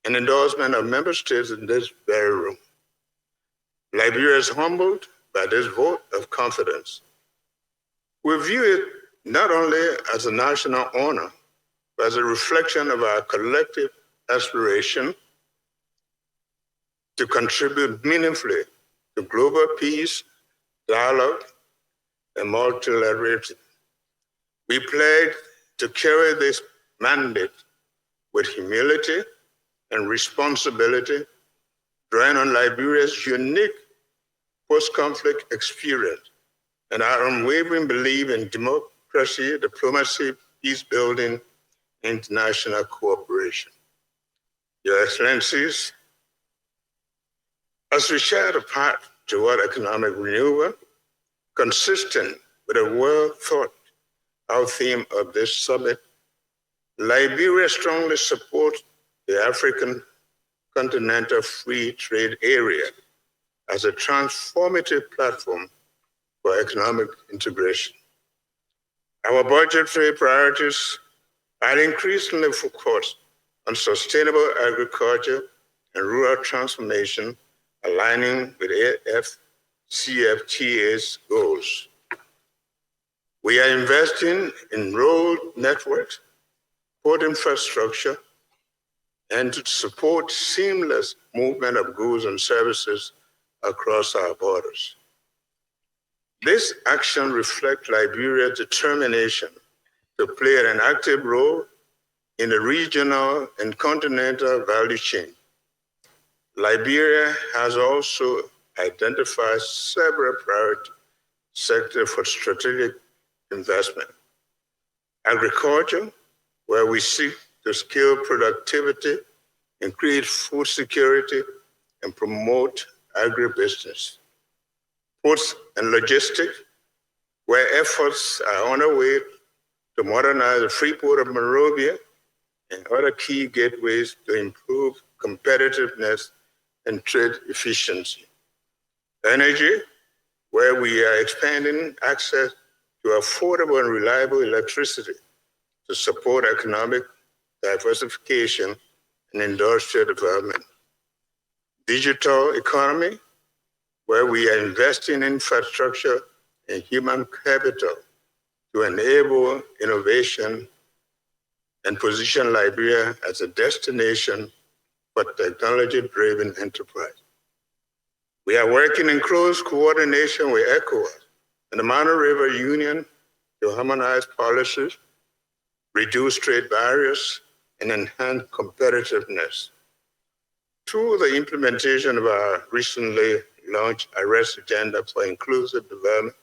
and endorsement of member states in this very room. Liberia is humbled by this vote of confidence. We view it not only as a national honor, but as a reflection of our collective aspiration to contribute meaningfully to global peace, dialogue, and multilateralism. We pledge to carry this mandate with humility and responsibility, drawing on Liberia's unique post-conflict experience and our unwavering belief in democracy, diplomacy, peace building, and international cooperation. Your Excellencies, as we chart a path toward economic renewal, consistent with a well-thought-out theme of this summit, Liberia strongly supports the African Continental Free Trade Area as a transformative platform for economic integration. Our budgetary priorities are increasingly focused on sustainable agriculture and rural transformation, aligning with AFCFTA's goals. We are investing in road networks, port infrastructure, and to support seamless movement of goods and services across our borders. This action reflects Liberia's determination to play an active role in the regional and continental value chain. Liberia has also identified several priority sectors for strategic investment. Agriculture, where we seek to scale productivity and create food security and promote agribusiness. Ports and logistics, where efforts are on the way to to modernize the Freeport of Monrovia and other key gateways to improve competitiveness and trade efficiency. Energy, where we are expanding access to affordable and reliable electricity to support economic diversification and industrial development. Digital economy, where we are investing in infrastructure and human capital to enable innovation and position Liberia as a destination for technology-driven enterprise. We are working in close coordination with ECOWAS and the Mano River Union to harmonize policies, reduce trade barriers, and enhance competitiveness. Through the implementation of our recently launched Arrest Agenda for Inclusive Development,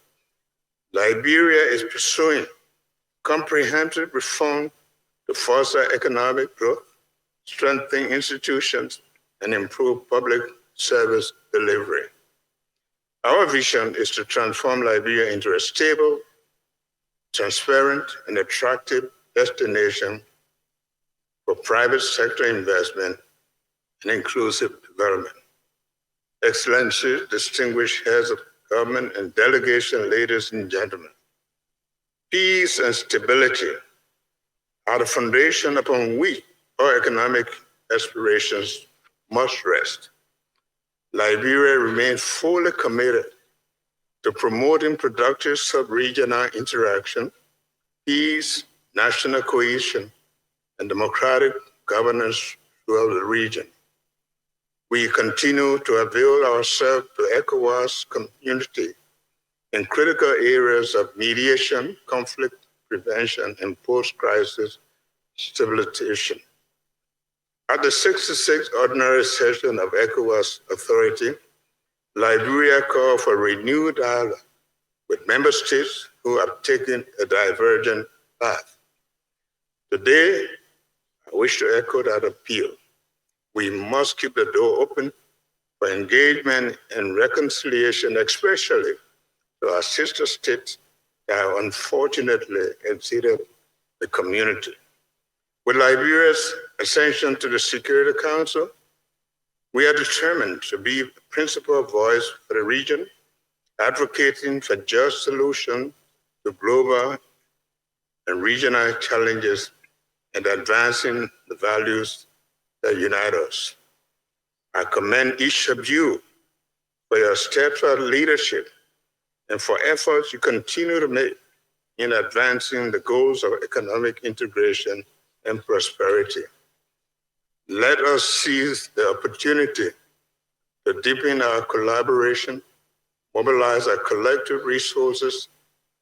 Liberia is pursuing comprehensive reform to foster economic growth, strengthen institutions, and improve public service delivery. Our vision is to transform Liberia into a stable, transparent, and attractive destination for private sector investment and inclusive development. Excellencies, distinguished heads of government and delegation, ladies and gentlemen, peace and stability are the foundation upon which our economic aspirations must rest. Liberia remains fully committed to promoting productive sub-regional interaction, peace, national cohesion, and democratic governance throughout the region. We continue to avail ourselves to ECOWAS community in critical areas of mediation, conflict prevention, and post-crisis stabilization. At the 66th Ordinary Session of ECOWAS Authority, Liberia called for renewed dialogue with member states who have taken a divergent path. Today, I wish to echo that appeal. We must keep the door open for engagement and reconciliation, especially to our sister states that have unfortunately exceeded the community. With Liberia's ascension to the Security Council, we are determined to be a principal voice for the region, advocating for just solutions to global and regional challenges and advancing the values that unite us. I commend each of you for your steadfast leadership and for efforts you continue to make in advancing the goals of economic integration and prosperity. Let us seize the opportunity to deepen our collaboration, mobilize our collective resources,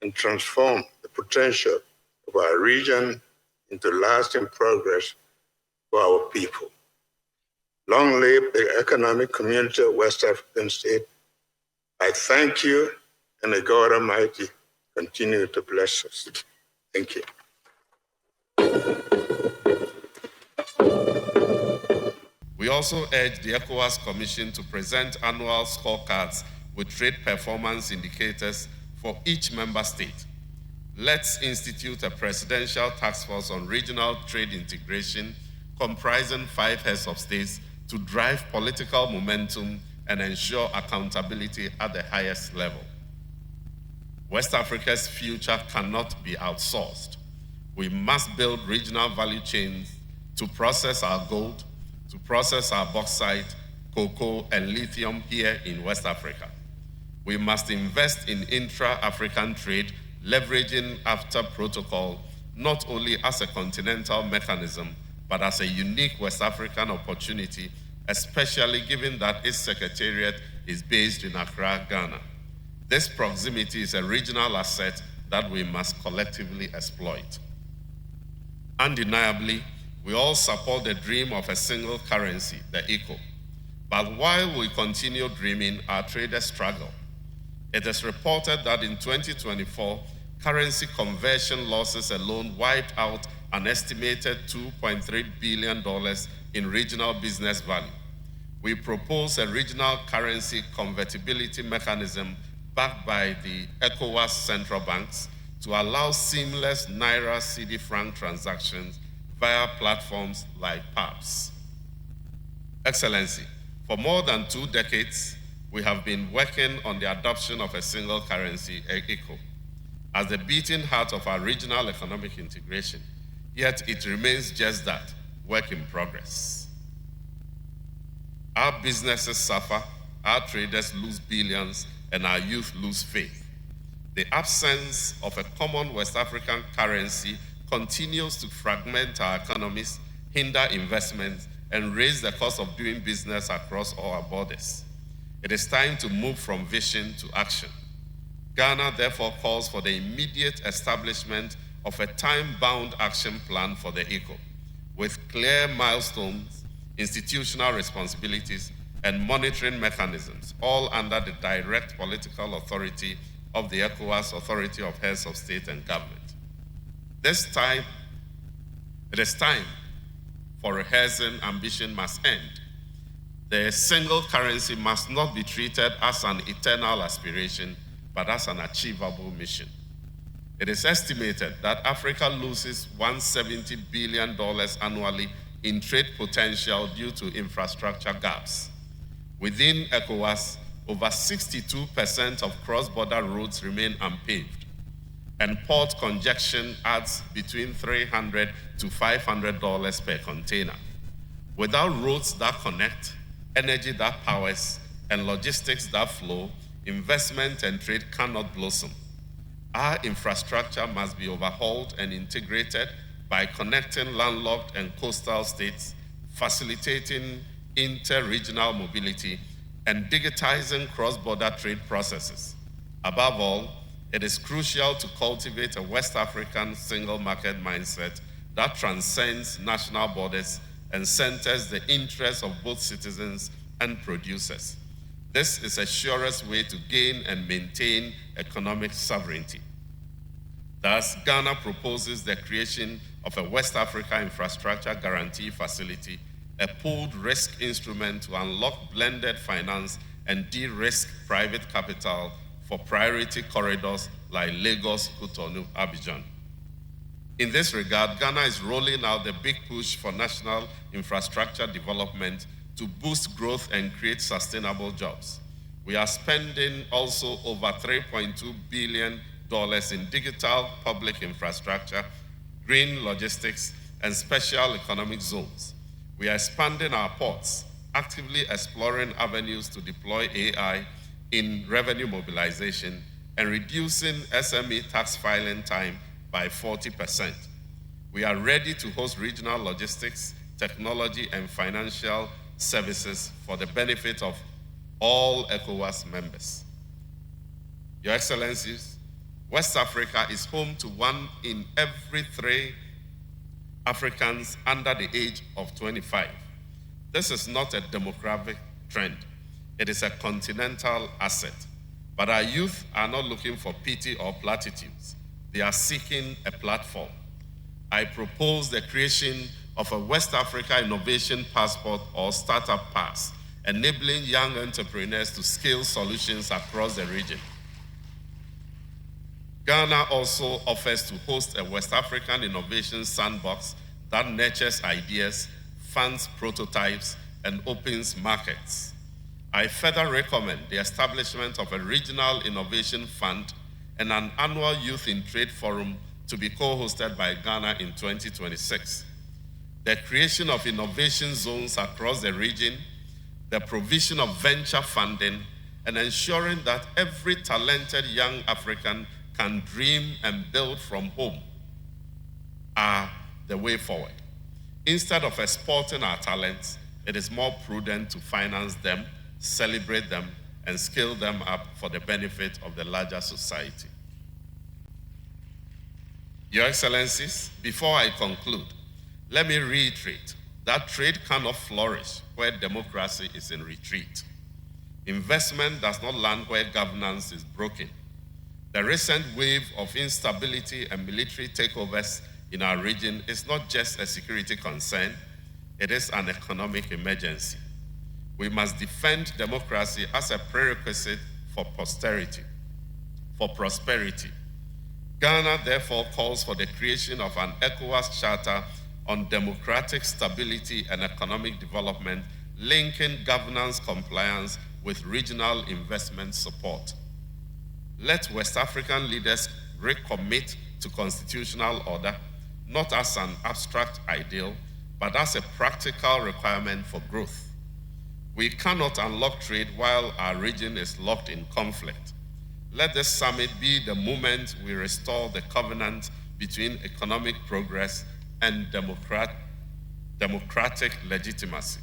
and transform the potential of our region into lasting progress for our people. Long live the economic community of West African States. I thank you, and may God Almighty continue to bless us. Thank you. We also urge the ECOWAS Commission to present annual scorecards with trade performance indicators for each member state. Let's institute a presidential task force on regional trade integration comprising 5 heads of states to drive political momentum and ensure accountability at the highest level. West Africa's future cannot be outsourced. We must build regional value chains to process our gold, to process our bauxite, cocoa, and lithium here in West Africa. We must invest in intra-African trade, leveraging AFTA protocol, not only as a continental mechanism, but as a unique West African opportunity, especially given that its secretariat is based in Accra, Ghana. This proximity is a regional asset that we must collectively exploit. Undeniably, we all support the dream of a single currency, the ECO. But while we continue dreaming, our traders struggle. It is reported that in 2024, currency conversion losses alone wiped out an estimated $2.3 billion in regional business value. We propose a regional currency convertibility mechanism backed by the ECOWAS central banks to allow seamless Naira cedi franc transactions via platforms like PAPS. Excellency, for more than 2 decades, we have been working on the adoption of a single currency, ECO, as the beating heart of our regional economic integration, yet it remains just that, work in progress. Our businesses suffer, our traders lose billions, and our youth lose faith. The absence of a common West African currency continues to fragment our economies, hinder investments, and raise the cost of doing business across all our borders. It is time to move from vision to action. Ghana therefore calls for the immediate establishment of a time-bound action plan for the ECO, with clear milestones, institutional responsibilities, and monitoring mechanisms, all under the direct political authority of the ECOWAS Authority of Heads of State and Government. It is time for rehearsing ambition must end. The single currency must not be treated as an eternal aspiration, but as an achievable mission. It is estimated that Africa loses $170 billion annually in trade potential due to infrastructure gaps. Within ECOWAS, over 62% of cross-border roads remain unpaved, and port congestion adds between $300 to $500 per container. Without roads that connect, energy that powers, and logistics that flow, investment and trade cannot blossom. Our infrastructure must be overhauled and integrated by connecting landlocked and coastal states, facilitating inter-regional mobility, and digitizing cross-border trade processes. Above all, it is crucial to cultivate a West African single market mindset that transcends national borders and centers the interests of both citizens and producers. This is the surest way to gain and maintain economic sovereignty. Thus, Ghana proposes the creation of a West Africa Infrastructure Guarantee Facility, a pooled risk instrument to unlock blended finance and de-risk private capital for priority corridors like Lagos, Cotonou, Abidjan. In this regard, Ghana is rolling out the big push for national infrastructure development to boost growth and create sustainable jobs. We are spending also over $3.2 billion in digital public infrastructure, green logistics, and special economic zones. We are expanding our ports, actively exploring avenues to deploy AI in revenue mobilization, and reducing SME tax filing time by 40%. We are ready to host regional logistics, technology, and financial services for the benefit of all ECOWAS members. Your Excellencies, West Africa is home to 1 in every 3 Africans under the age of 25. This is not a demographic trend. It is a continental asset. But our youth are not looking for pity or platitudes. They are seeking a platform. I propose the creation of a West Africa Innovation Passport or Startup Pass, enabling young entrepreneurs to scale solutions across the region. Ghana also offers to host a West African Innovation Sandbox that nurtures ideas, funds prototypes, and opens markets. I further recommend the establishment of a regional innovation fund and an annual Youth in Trade Forum to be co-hosted by Ghana in 2026. The creation of innovation zones across the region, the provision of venture funding, and ensuring that every talented young African can dream and build from home are the way forward. Instead of exporting our talents, it is more prudent to finance them, celebrate them, and scale them up for the benefit of the larger society. Your Excellencies, before I conclude, let me reiterate that trade cannot flourish where democracy is in retreat. Investment does not land where governance is broken. The recent wave of instability and military takeovers in our region is not just a security concern, it is an economic emergency. We must defend democracy as a prerequisite for prosperity. Ghana therefore calls for the creation of an ECOWAS Charter on democratic stability and economic development, linking governance compliance with regional investment support. Let West African leaders recommit to constitutional order, not as an abstract ideal, but as a practical requirement for growth. We cannot unlock trade while our region is locked in conflict. Let this summit be the moment we restore the covenant between economic progress and democratic legitimacy.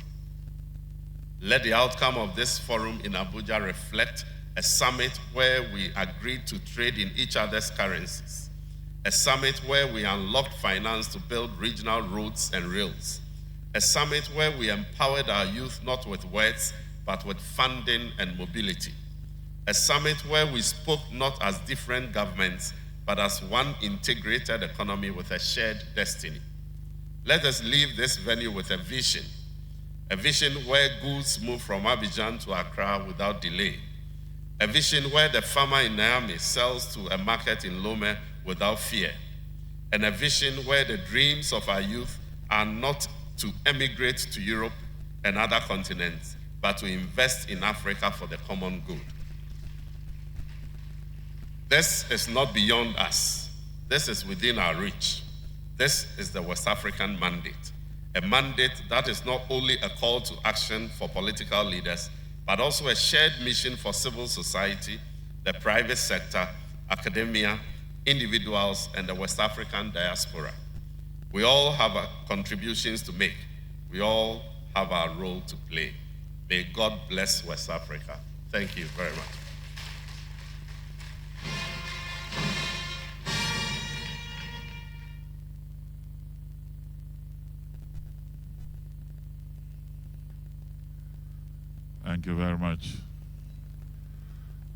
Let the outcome of this forum in Abuja reflect a summit where we agreed to trade in each other's currencies, a summit where we unlocked finance to build regional roads and rails, a summit where we empowered our youth not with words, but with funding and mobility, a summit where we spoke not as different governments, but as one integrated economy with a shared destiny. Let us leave this venue with a vision where goods move from Abidjan to Accra without delay, a vision where the farmer in Niamey sells to a market in Lome without fear, and a vision where the dreams of our youth are not to emigrate to Europe and other continents, but to invest in Africa for the common good. This is not beyond us. This is within our reach. This is the West African mandate, a mandate that is not only a call to action for political leaders, but also a shared mission for civil society, the private sector, academia, individuals, and the West African diaspora. We all have our contributions to make. We all have our role to play. May God bless West Africa. Thank you very much. Thank you very much.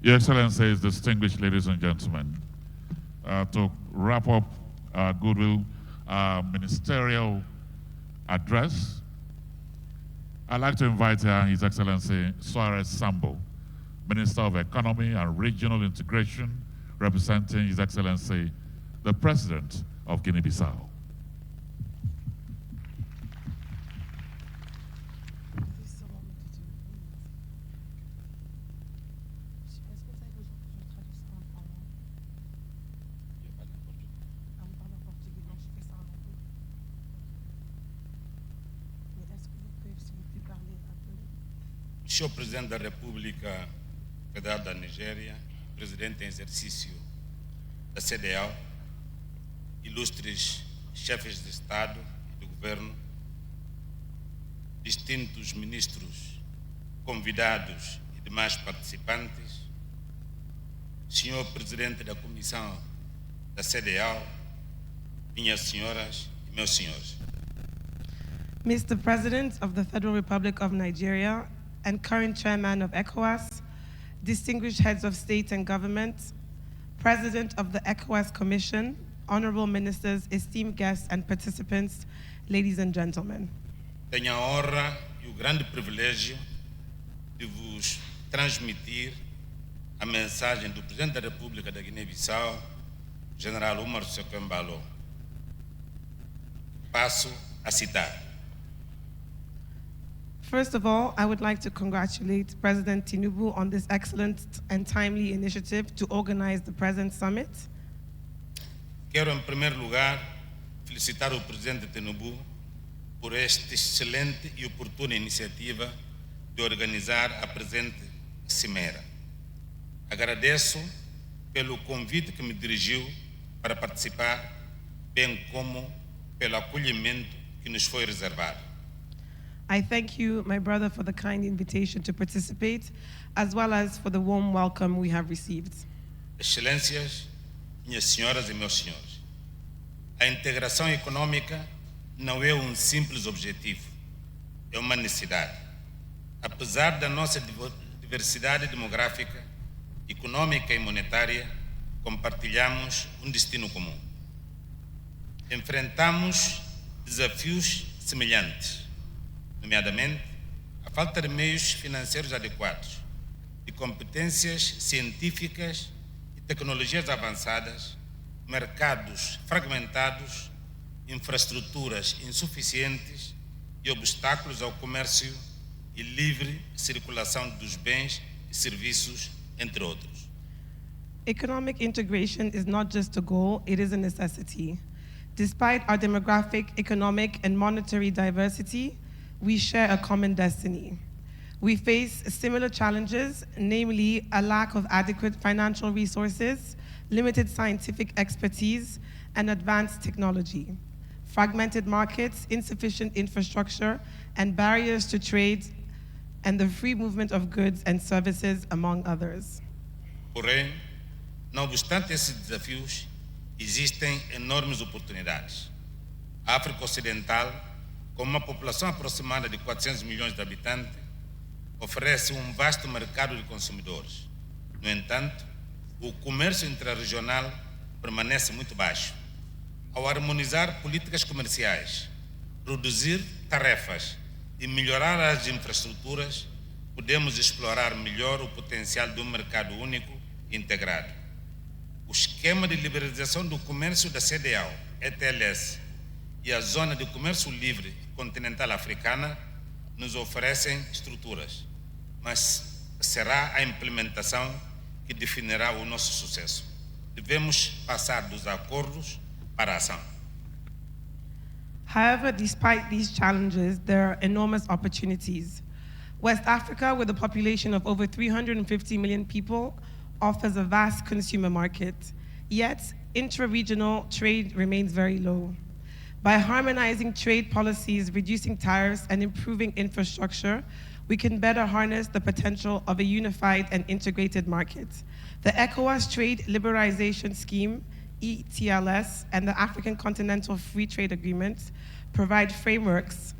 Your Excellencies, distinguished ladies and gentlemen, to wrap up our goodwill ministerial address, I'd like to invite His Excellency Suarez Sambo, Minister of Economy and Regional Integration, representing His Excellency, the President of Guinea Bissau. Senhor Presidente da República Federal da Nigéria, Presidente em exercício da CDAO, ilustres chefes de Estado e de Governo, distintos ministros, convidados e demais participantes, Senhor Presidente da Comissão da CDAO, minhas senhoras e meus senhores. Mr. President of the Federal Republic of Nigeria and current chairman of ECOWAS, distinguished heads of state and government, president of the ECOWAS Commission, honorable ministers, esteemed guests and participants, ladies and gentlemen. Tenho a honra e o grande privilégio de vos transmitir a mensagem do Presidente da República da Guiné-Bissau, General Umar Seko-Embalo. Passo a citar. First of all, I would like to congratulate President Tinubu on this excellent and timely initiative to organize the present summit. Quero, em primeiro lugar, felicitar o Presidente Tinubu por esta excelente e oportuna iniciativa de organizar a presente cimeira. Agradeço pelo convite que me dirigiu para participar, bem como pelo acolhimento que nos foi reservado. I thank you, my brother, for the kind invitation to participate, as well as for the warm welcome we have received. Excelências, minhas senhoras e meus senhores, a integração econômica não é um simples objetivo, é uma necessidade. Apesar da nossa diversidade demográfica, econômica e monetária, compartilhamos um destino comum. Enfrentamos desafios semelhantes, nomeadamente a falta de meios financeiros adequados, de competências científicas e tecnologias avançadas, mercados fragmentados, infraestruturas insuficientes e obstáculos ao comércio e livre circulação dos bens e serviços, entre outros. Economic integration is not just a goal, it is a necessity. Despite our demographic, economic, and monetary diversity, we share a common destiny. We face similar challenges, namely a lack of adequate financial resources, limited scientific expertise, and advanced technology, fragmented markets, insufficient infrastructure, and barriers to trade, and the free movement of goods and services, among others. Porém, não obstante esses desafios, existem enormes oportunidades. A África Ocidental, com uma população aproximada de 400 milhões de habitantes, oferece um vasto mercado de consumidores. No entanto, o comércio intrarregional permanece muito baixo. Ao harmonizar políticas comerciais, reduzir tarefas e melhorar as infraestruturas, podemos explorar melhor o potencial de um mercado único e integrado. O esquema de liberalização do comércio da CEDEAO, ETLS, e a Zona de Comércio Livre Continental Africana nos oferecem estruturas, mas será a implementação que definirá o nosso sucesso. Devemos passar dos acordos para a ação. However, despite these challenges, there are enormous opportunities. West Africa, with a population of over 350 million people, offers a vast consumer market, yet intra-regional trade remains very low. By harmonizing trade policies, reducing tariffs, and improving infrastructure, we can better harness the potential of a unified and integrated market. The ECOWAS Trade Liberalization Scheme, ETLS, and the African Continental Free Trade Agreement provide frameworks.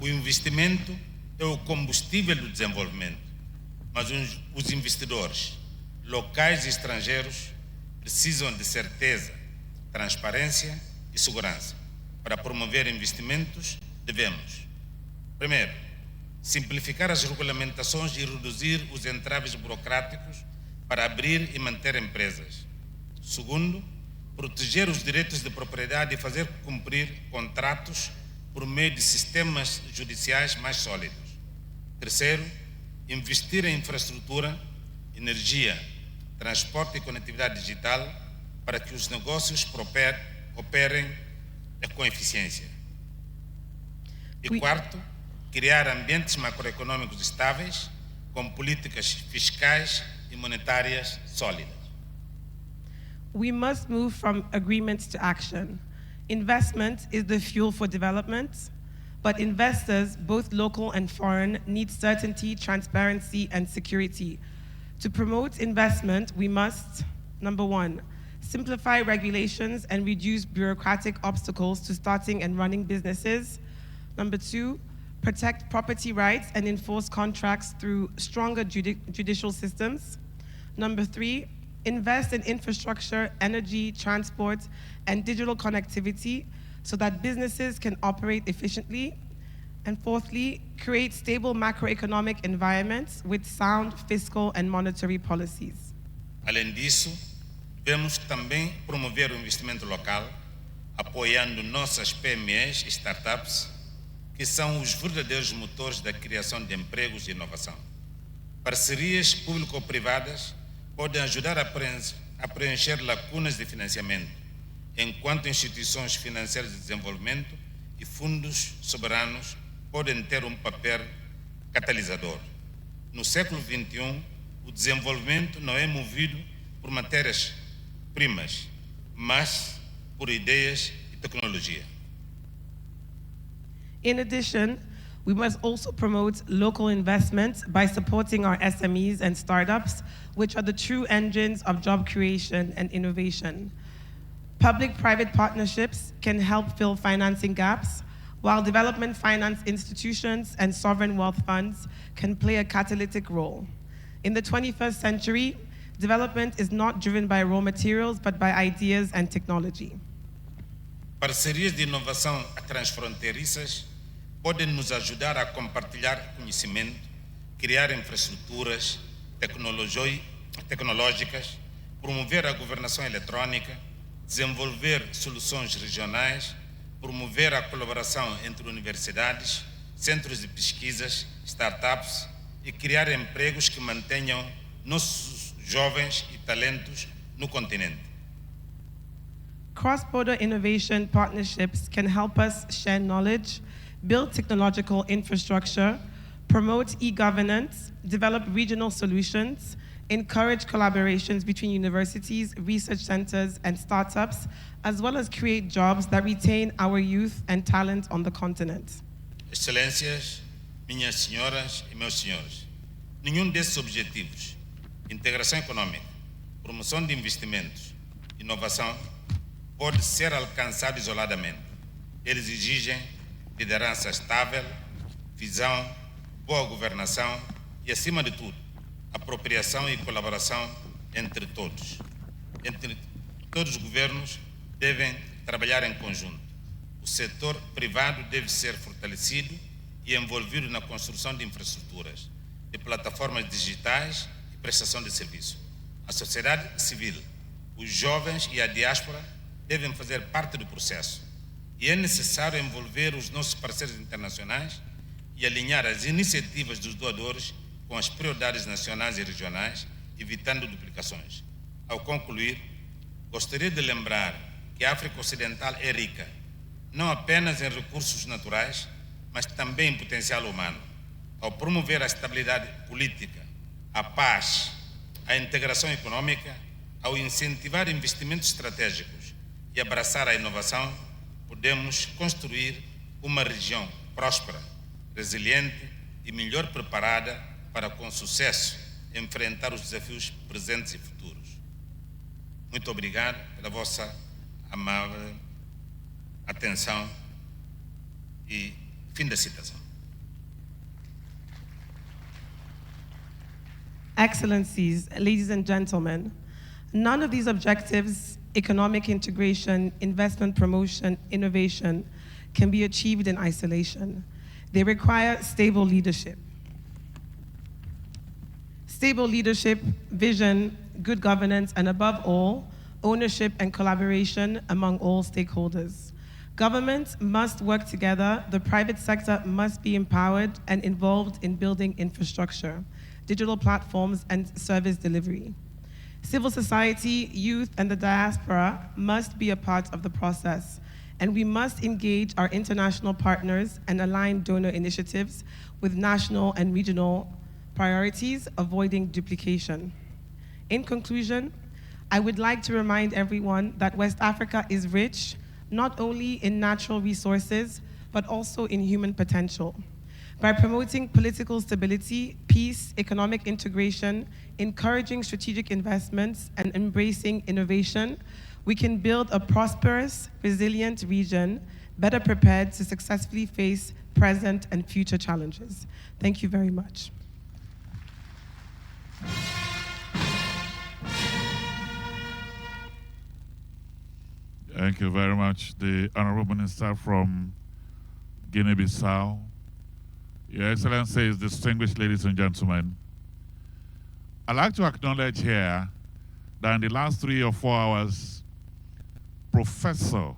O investimento é o combustível do desenvolvimento, mas os investidores, locais e estrangeiros, precisam de certeza, transparência e segurança. Para promover investimentos, devemos, primeiro, simplificar as regulamentações e reduzir os entraves burocráticos para abrir e manter empresas. Segundo, proteger os direitos de propriedade e fazer cumprir contratos por meio de sistemas judiciais mais sólidos. Terceiro, investir em infraestrutura, energia, transporte e conectividade digital para que os negócios operem com eficiência. E quarto, criar ambientes macroeconômicos estáveis com políticas fiscais e monetárias sólidas. We must move from agreement to action. Investment is the fuel for development, but investors, both local and foreign, need certainty, transparency, and security. To promote investment, we must, number one, simplify regulations and reduce bureaucratic obstacles to starting and running businesses. Number two, protect property rights and enforce contracts through stronger judicial systems. Number three, invest in infrastructure, energy, transport, and digital connectivity so that businesses can operate efficiently. And fourthly, create stable macroeconomic environments with sound fiscal and monetary policies. Além disso, devemos também promover o investimento local, apoiando nossas PMEs e startups, que são os verdadeiros motores da criação de empregos e inovação. Parcerias público-privadas podem ajudar a preencher lacunas de financiamento, enquanto instituições financeiras de desenvolvimento e fundos soberanos podem ter um papel catalisador. No século XXI, o desenvolvimento não é movido por matérias-primas, mas por ideias e tecnologia. In addition, we must also promote local investment by supporting our SMEs and startups, which are the true engines of job creation and innovation. Public-private partnerships can help fill financing gaps, while development finance institutions and sovereign wealth funds can play a catalytic role. In the 21st century, development is not driven by raw materials, but by ideas and technology. Parcerias de inovação transfronteiriças podem nos ajudar a compartilhar conhecimento, criar infraestruturas tecnológicas, promover a governação eletrônica, desenvolver soluções regionais, promover a colaboração entre universidades, centros de pesquisas, startups e criar empregos que mantenham nossos jovens e talentos no continente. Cross-border innovation partnerships can help us share knowledge, build technological infrastructure, promote e-governance, develop regional solutions, encourage collaborations between universities, research centers, and startups, as well as create jobs that retain our youth and talent on the continent. Excelências, minhas senhoras e meus senhores, nenhum desses objetivos, integração econômica, promoção de investimentos, inovação, pode ser alcançado isoladamente. Eles exigem liderança estável, visão, boa governação e, acima de tudo, apropriação e colaboração entre todos. Todos os governos devem trabalhar em conjunto. O setor privado deve ser fortalecido e envolvido na construção de infraestruturas, de plataformas digitais e prestação de serviço. A sociedade civil, os jovens e a diáspora devem fazer parte do processo. E é necessário envolver os nossos parceiros internacionais e alinhar as iniciativas dos doadores com as prioridades nacionais e regionais, evitando duplicações. Ao concluir, gostaria de lembrar que a África Ocidental é rica, não apenas em recursos naturais, mas também em potencial humano. Ao promover a estabilidade política, a paz, a integração econômica, ao incentivar investimentos estratégicos e abraçar a inovação, podemos construir uma região próspera, resiliente e melhor preparada para, com sucesso, enfrentar os desafios presentes e futuros. Muito obrigado pela vossa amável atenção e fim da citação. Excellencies, ladies and gentlemen, none of these objectives, economic integration, investment promotion, innovation, can be achieved in isolation. They require stable leadership. Stable leadership, vision, good governance, and above all, ownership and collaboration among all stakeholders. Governments must work together, the private sector must be empowered and involved in building infrastructure, digital platforms, and service delivery. Civil society, youth, and the diaspora must be a part of the process, and we must engage our international partners and align donor initiatives with national and regional priorities, avoiding duplication. In conclusion, I would like to remind everyone that West Africa is rich, not only in natural resources, but also in human potential. By promoting political stability, peace, economic integration, encouraging strategic investments, and embracing innovation, we can build a prosperous, resilient region, better prepared to successfully face present and future challenges. Thank you very much. Thank you very much. The Honorable Minister from Guinea Bissau. Your Excellencies, distinguished ladies and gentlemen, I'd like to acknowledge here that in the last 3 or 4 hours, Professor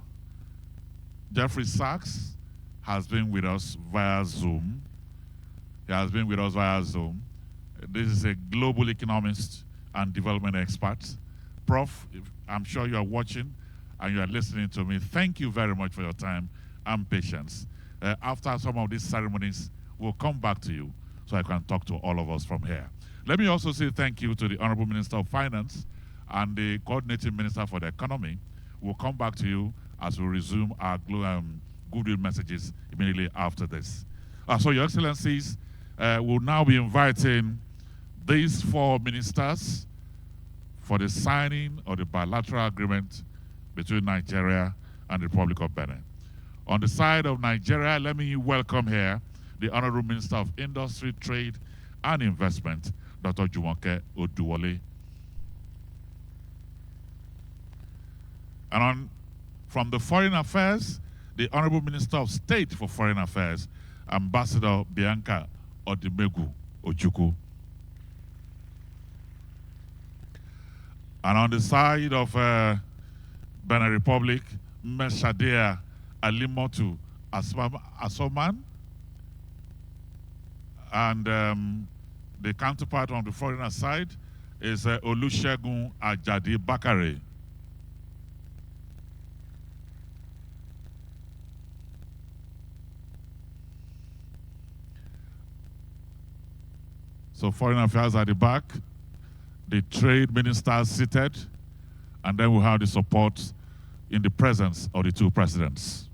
Jeffrey Sachs has been with us via Zoom. He has been with us via Zoom. This is a global economist and development expert. Prof, I'm sure you are watching and you are listening to me. Thank you very much for your time and patience. After some of these ceremonies, we'll come back to you so I can talk to all of us from here. Let me also say thank you to the Honorable Minister of Finance and the Coordinating Minister for the Economy. We'll come back to you as we resume our goodwill messages immediately after this. So, Your Excellencies, we'll now be inviting these 4 ministers for the signing of the bilateral agreement between Nigeria and the Republic of Benin. On the side of Nigeria, let me welcome here the Honorable Minister of Industry, Trade, and Investment, Dr. Jumoke Oduwole. And from the Foreign Affairs, the Honorable Minister of State for Foreign Affairs, Ambassador Bianca Odimegu Ojukwu. And on the side of Benin Republic, Meshadia Alimotu Asoman. And the counterpart on the foreigner side is Olusegun Ajadi Bakare. So foreign affairs at the back, the trade ministers seated, and then we have the support in the presence of the two presidents.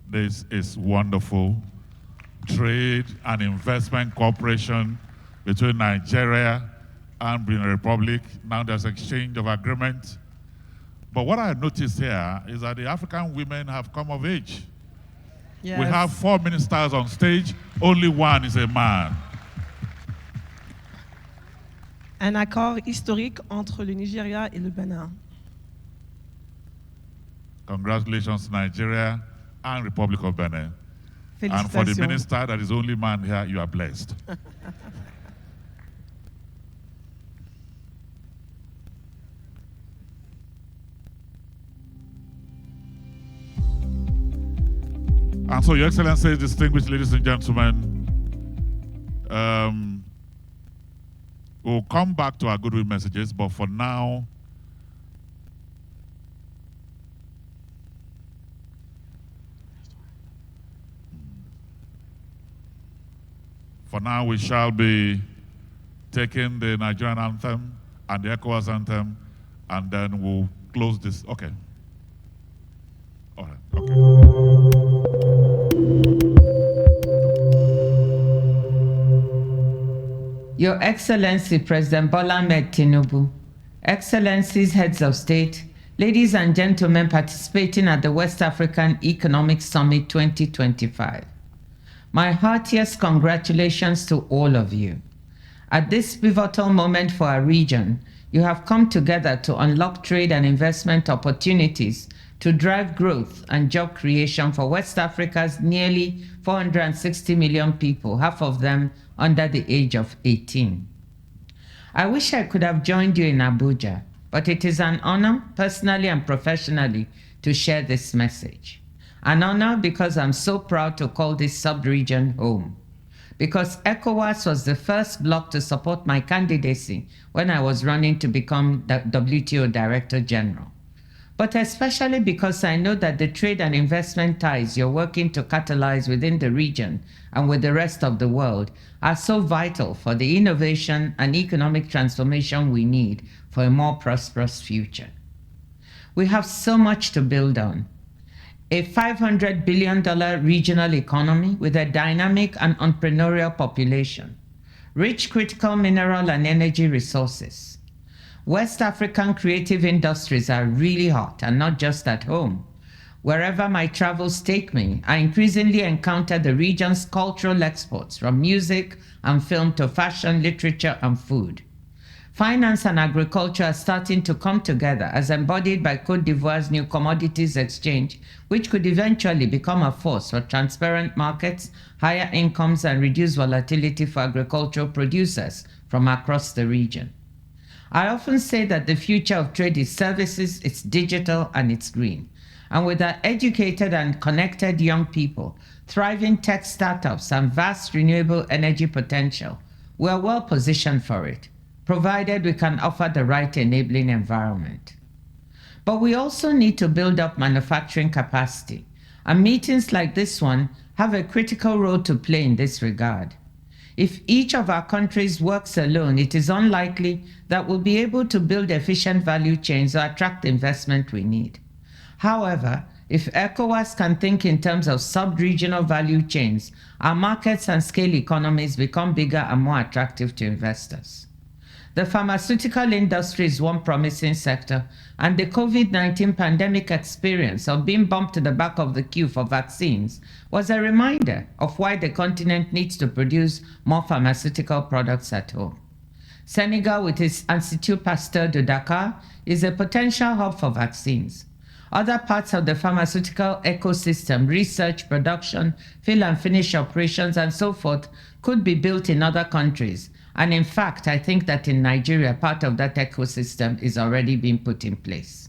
This is wonderful. Trade and investment cooperation between Nigeria and Benin Republic. Now there's exchange of agreement. But what I noticed here is that the African women have come of age. Yes. We have 4 ministers on stage, only one is a man. Un accord historique entre le Nigeria et le Bénin. Congratulations, Nigeria and Republic of Benin. And for the minister that is only man here, you are blessed. And so, Your Excellency, distinguished ladies and gentlemen, we'll come back to our goodwill messages, but for now, For now, we shall be taking the Nigerian anthem and the ECOWAS anthem, and then we'll close this. Okay. All right. Okay. Your Excellency President Bola Ahmed Tinubu, Excellencies, Heads of State, ladies and gentlemen participating at the West African Economic Summit 2025. My heartiest congratulations to all of you. At this pivotal moment for our region, you have come together to unlock trade and investment opportunities to drive growth and job creation for West Africa's nearly 460 million people, half of them under the age of 18. I wish I could have joined you in Abuja, but it is an honor, personally and professionally, to share this message. An honor because I'm so proud to call this sub-region home. Because ECOWAS was the first bloc to support my candidacy when I was running to become the WTO Director General. But especially because I know that the trade and investment ties you're working to catalyze within the region and with the rest of the world are so vital for the innovation and economic transformation we need for a more prosperous future. We have so much to build on. A $500 billion regional economy with a dynamic and entrepreneurial population, rich critical mineral and energy resources. West African creative industries are really hot, and not just at home. Wherever my travels take me, I increasingly encounter the region's cultural exports, from music and film to fashion, literature, and food. Finance and agriculture are starting to come together as embodied by Côte d'Ivoire's new commodities exchange, which could eventually become a force for transparent markets, higher incomes, and reduced volatility for agricultural producers from across the region. I often say that the future of trade is services, it's digital, and it's green. And with our educated and connected young people, thriving tech startups, and vast renewable energy potential, we are well positioned for it, provided we can offer the right enabling environment. But we also need to build up manufacturing capacity, and meetings like this one have a critical role to play in this regard. If each of our countries works alone, it is unlikely that we'll be able to build efficient value chains or attract the investment we need. However, if ECOWAS can think in terms of sub-regional value chains, our markets and scale economies become bigger and more attractive to investors. The pharmaceutical industry is one promising sector, and the COVID-19 pandemic experience of being bumped to the back of the queue for vaccines was a reminder of why the continent needs to produce more pharmaceutical products at home. Senegal, with its Institut Pasteur de Dakar, is a potential hub for vaccines. Other parts of the pharmaceutical ecosystem, research, production, fill and finish operations, and so forth, could be built in other countries. And in fact, I think that in Nigeria, part of that ecosystem is already being put in place.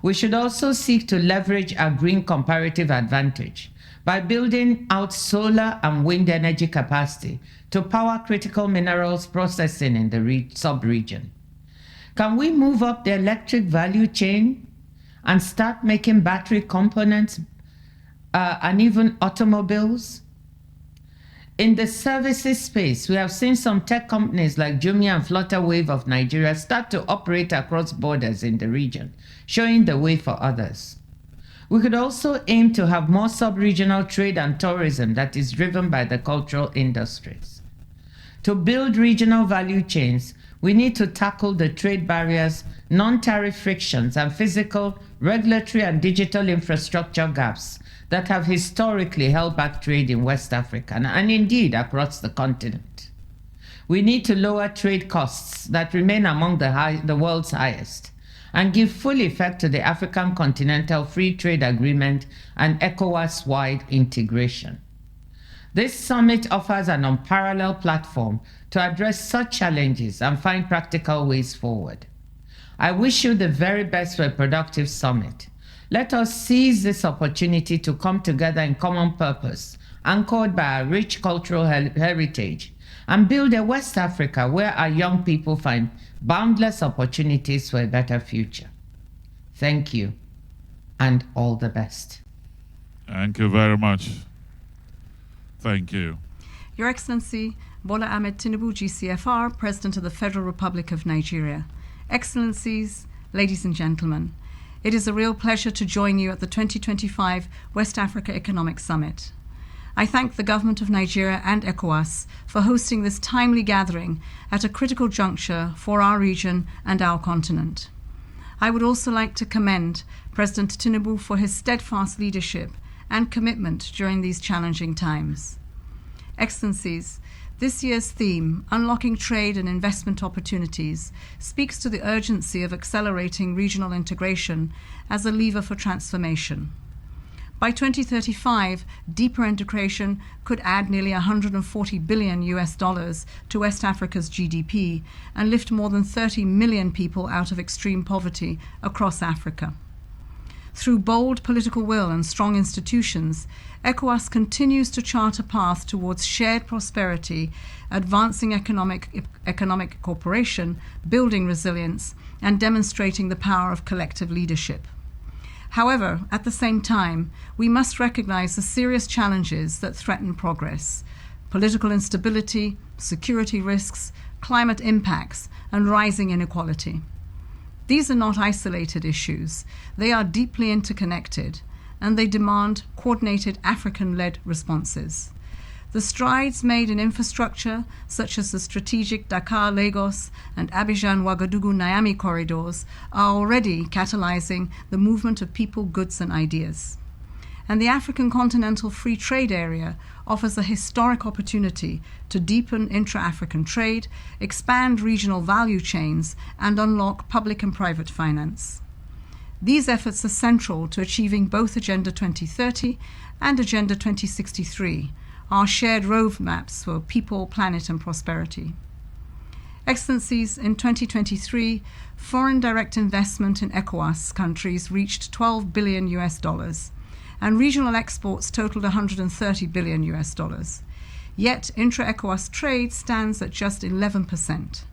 We should also seek to leverage our green comparative advantage by building out solar and wind energy capacity to power critical minerals processing in the sub-region. Can we move up the electric value chain and start making battery components and even automobiles? In the services space, we have seen some tech companies like Jumia and Flutterwave of Nigeria start to operate across borders in the region, showing the way for others. We could also aim to have more sub-regional trade and tourism that is driven by the cultural industries. To build regional value chains, we need to tackle the trade barriers, non-tariff frictions, and physical, regulatory, and digital infrastructure gaps that have historically held back trade in West Africa and indeed across the continent. We need to lower trade costs that remain among the world's highest and give full effect to the African Continental Free Trade Agreement and ECOWAS-wide integration. This summit offers an unparalleled platform to address such challenges and find practical ways forward. I wish you the very best for a productive summit. Let us seize this opportunity to come together in common purpose, anchored by our rich cultural heritage, and build a West Africa where our young people find boundless opportunities for a better future. Thank you, and all the best. Thank you very much. Thank you. Your Excellency, Bola Ahmed Tinubu, GCFR, President of the Federal Republic of Nigeria. Excellencies, ladies and gentlemen, it is a real pleasure to join you at the 2025 West Africa Economic Summit. I thank the Government of Nigeria and ECOWAS for hosting this timely gathering at a critical juncture for our region and our continent. I would also like to commend President Tinubu for his steadfast leadership and commitment during these challenging times. Excellencies, this year's theme, Unlocking Trade and Investment Opportunities, speaks to the urgency of accelerating regional integration as a lever for transformation. By 2035, deeper integration could add nearly $140 billion to West Africa's GDP and lift more than 30 million people out of extreme poverty across Africa. Through bold political will and strong institutions, ECOWAS continues to chart a path towards shared prosperity, advancing economic cooperation, building resilience, and demonstrating the power of collective leadership. However, at the same time, we must recognize the serious challenges that threaten progress: political instability, security risks, climate impacts, and rising inequality. These are not isolated issues. They are deeply interconnected, and they demand coordinated African-led responses. The strides made in infrastructure, such as the strategic Dakar-Lagos and Abidjan-Ouagadougou-Niamey corridors, are already catalyzing the movement of people, goods, and ideas. And the African Continental Free Trade Area offers a historic opportunity to deepen intra-African trade, expand regional value chains, and unlock public and private finance. These efforts are central to achieving both Agenda 2030 and Agenda 2063, our shared roadmaps for people, planet, and prosperity. Excellencies, in 2023, foreign direct investment in ECOWAS countries reached $12 billion, and regional exports totaled $130 billion. Yet, intra-ECOWAS trade stands at just 11%.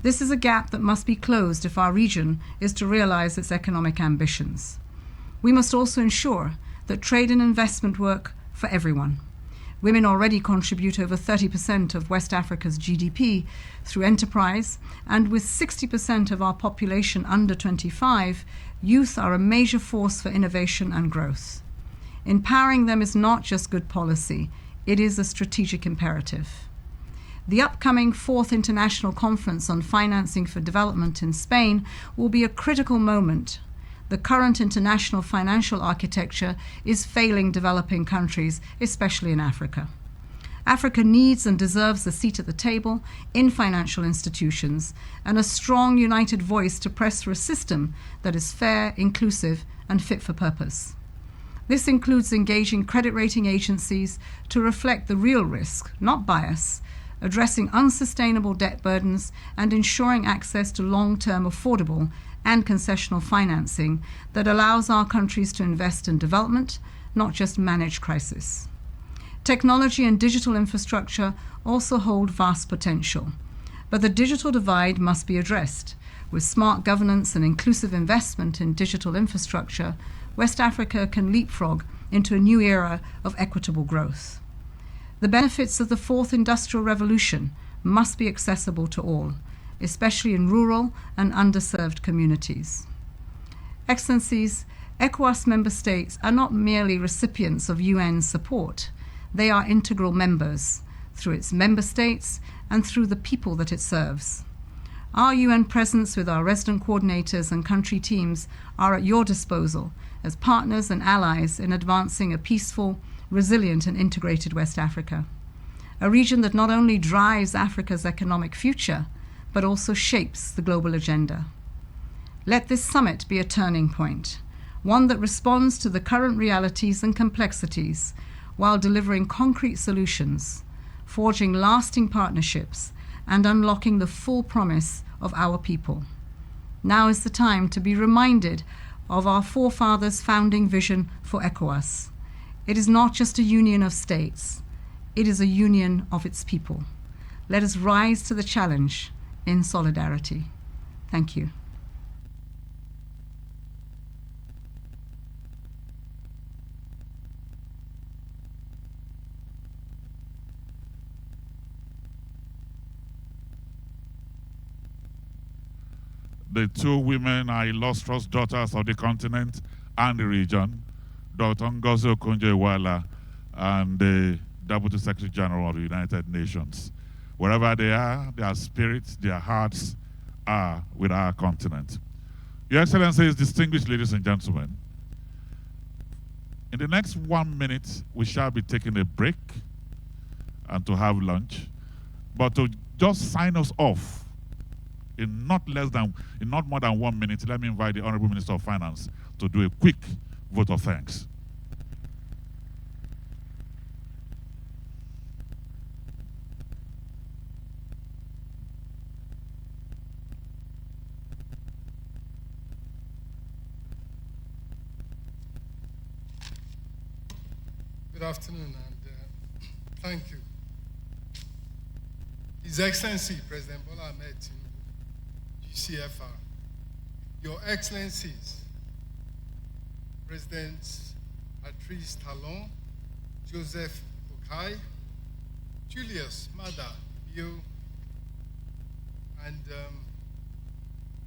This is a gap that must be closed if our region is to realize its economic ambitions. We must also ensure that trade and investment work for everyone. Women already contribute over 30% of West Africa's GDP through enterprise, and with 60% of our population under 25, youth are a major force for innovation and growth. Empowering them is not just good policy, it is a strategic imperative. The upcoming 4th International Conference on Financing for Development in Spain will be a critical moment. The current international financial architecture is failing developing countries, especially in Africa. Africa needs and deserves a seat at the table in financial institutions and a strong, united voice to press for a system that is fair, inclusive, and fit for purpose. This includes engaging credit rating agencies to reflect the real risk, not bias, addressing unsustainable debt burdens, and ensuring access to long-term affordable and concessional financing that allows our countries to invest in development, not just manage crisis. Technology and digital infrastructure also hold vast potential, but the digital divide must be addressed. With smart governance and inclusive investment in digital infrastructure, West Africa can leapfrog into a new era of equitable growth. The benefits of the 4th Industrial Revolution must be accessible to all, especially in rural and underserved communities. Excellencies, ECOWAS member states are not merely recipients of UN support, they are integral members through its member states and through the people that it serves. Our UN presence with our resident coordinators and country teams are at your disposal as partners and allies in advancing a peaceful, resilient, and integrated West Africa, a region that not only drives Africa's economic future, but also shapes the global agenda. Let this summit be a turning point, one that responds to the current realities and complexities while delivering concrete solutions, forging lasting partnerships, and unlocking the full promise of our people. Now is the time to be reminded of our forefathers' founding vision for ECOWAS. It is not just a union of states, it is a union of its people. Let us rise to the challenge in solidarity. Thank you. The two women are illustrious daughters of the continent and the region, Dr. Ngozi Okonjo-Iweala and the Deputy Secretary General of the United Nations. Wherever they are, their spirits, their hearts are with our continent. Your Excellencies, distinguished ladies and gentlemen, in the next 1 minute, we shall be taking a break and to have lunch. But to just sign us off, in not more than 1 minute, let me invite the Honorable Minister of Finance to do a quick vote of thanks. Good afternoon, and thank you. His Excellency President Bola Ahmed Tinubu, GCFR, Your Excellencies, Presidents Patrice Talon, Joseph Okai, Julius Mada, Bio, and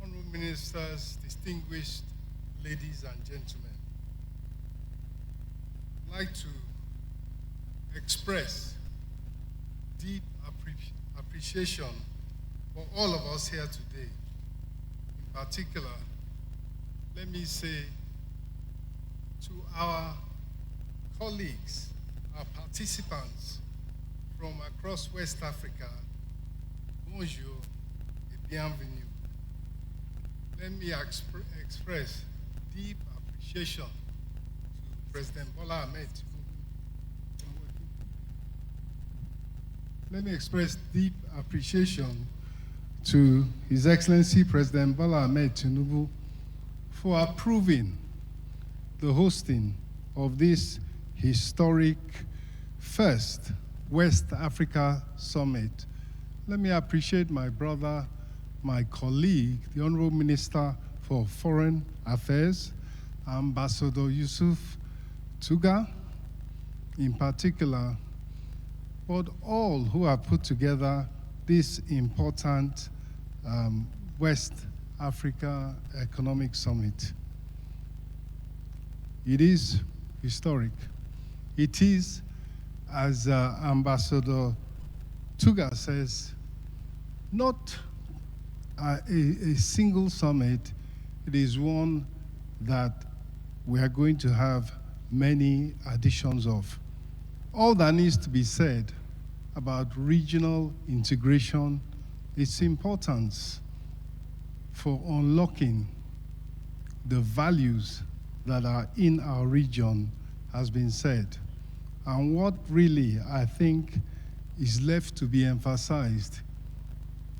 Honorable Ministers, distinguished ladies and gentlemen. I'd like to express deep appreciation for all of us here today. In particular, let me say to our colleagues, our participants from across West Africa, bonjour et bienvenue. Let me express deep appreciation to President Bola Ahmed Tinubu. Let me express deep appreciation to His Excellency President Bola Ahmed Tinubu for approving the hosting of this historic first West Africa Summit. Let me appreciate my brother, my colleague, the Honorable Minister for Foreign Affairs, Ambassador Yusuf Tuga, in particular, but all who have put together this important West Africa Economic Summit. It is historic. It is, as Ambassador Tuga says, not a single summit. It is one that we are going to have many additions of. All that needs to be said about regional integration, its importance for unlocking the values that are in our region has been said. And what really I think is left to be emphasized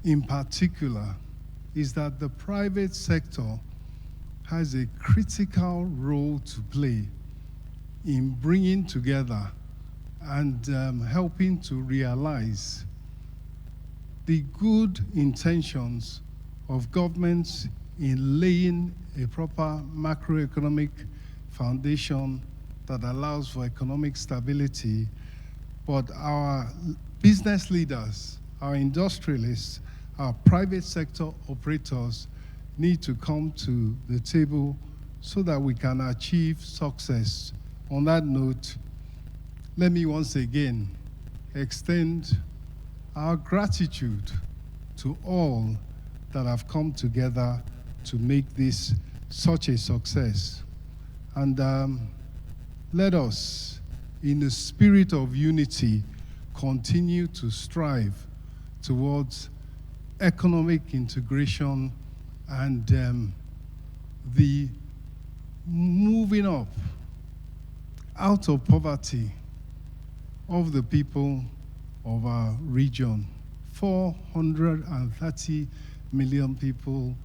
in particular is that the private sector has a critical role to play in bringing together and helping to realize the good intentions of governments in laying a proper macroeconomic foundation that allows for economic stability. But our business leaders, our industrialists, our private sector operators need to come to the table so that we can achieve success. On that note, let me once again extend our gratitude to all that have come together to make this such a success. And let us, in the spirit of unity, continue to strive towards economic integration and the moving up out of poverty of the people of our region. 430 million people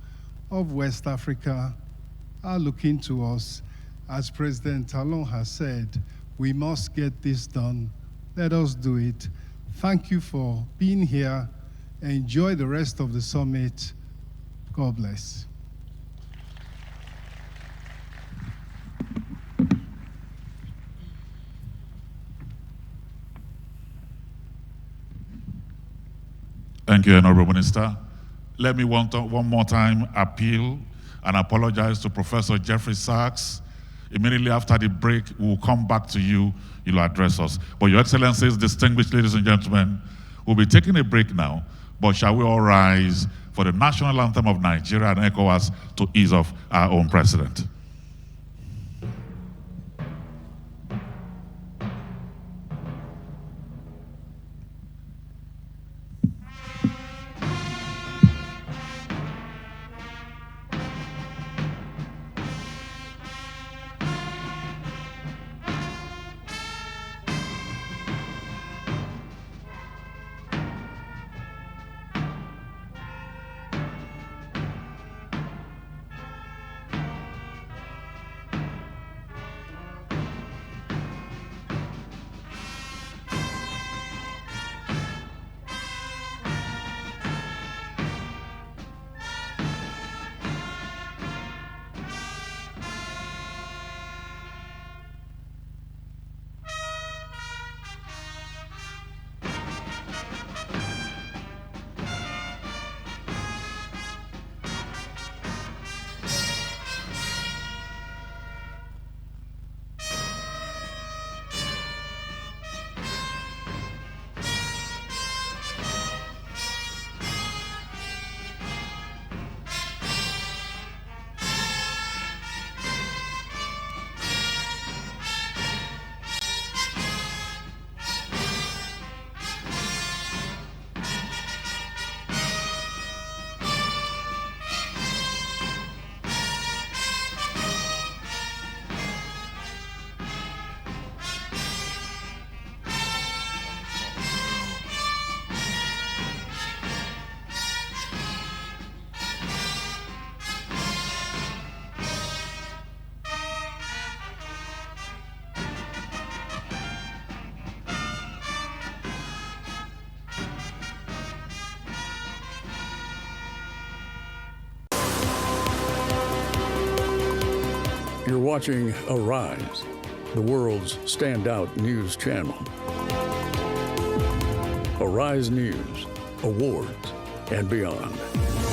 of West Africa are looking to us. As President Talon has said, we must get this done. Let us do it. Thank you for being here. Enjoy the rest of the summit. God bless. Thank you, Honorable Minister. Let me one more time appeal and apologize to Professor Jeffrey Sachs. Immediately after the break, we will come back to you. You'll address us. But Your Excellencies, distinguished ladies and gentlemen, we'll be taking a break now, but shall we all rise for the national anthem of Nigeria and ECOWAS to ease off our own president. You're watching Arise, the world's standout news channel. Arise News, awards, and beyond.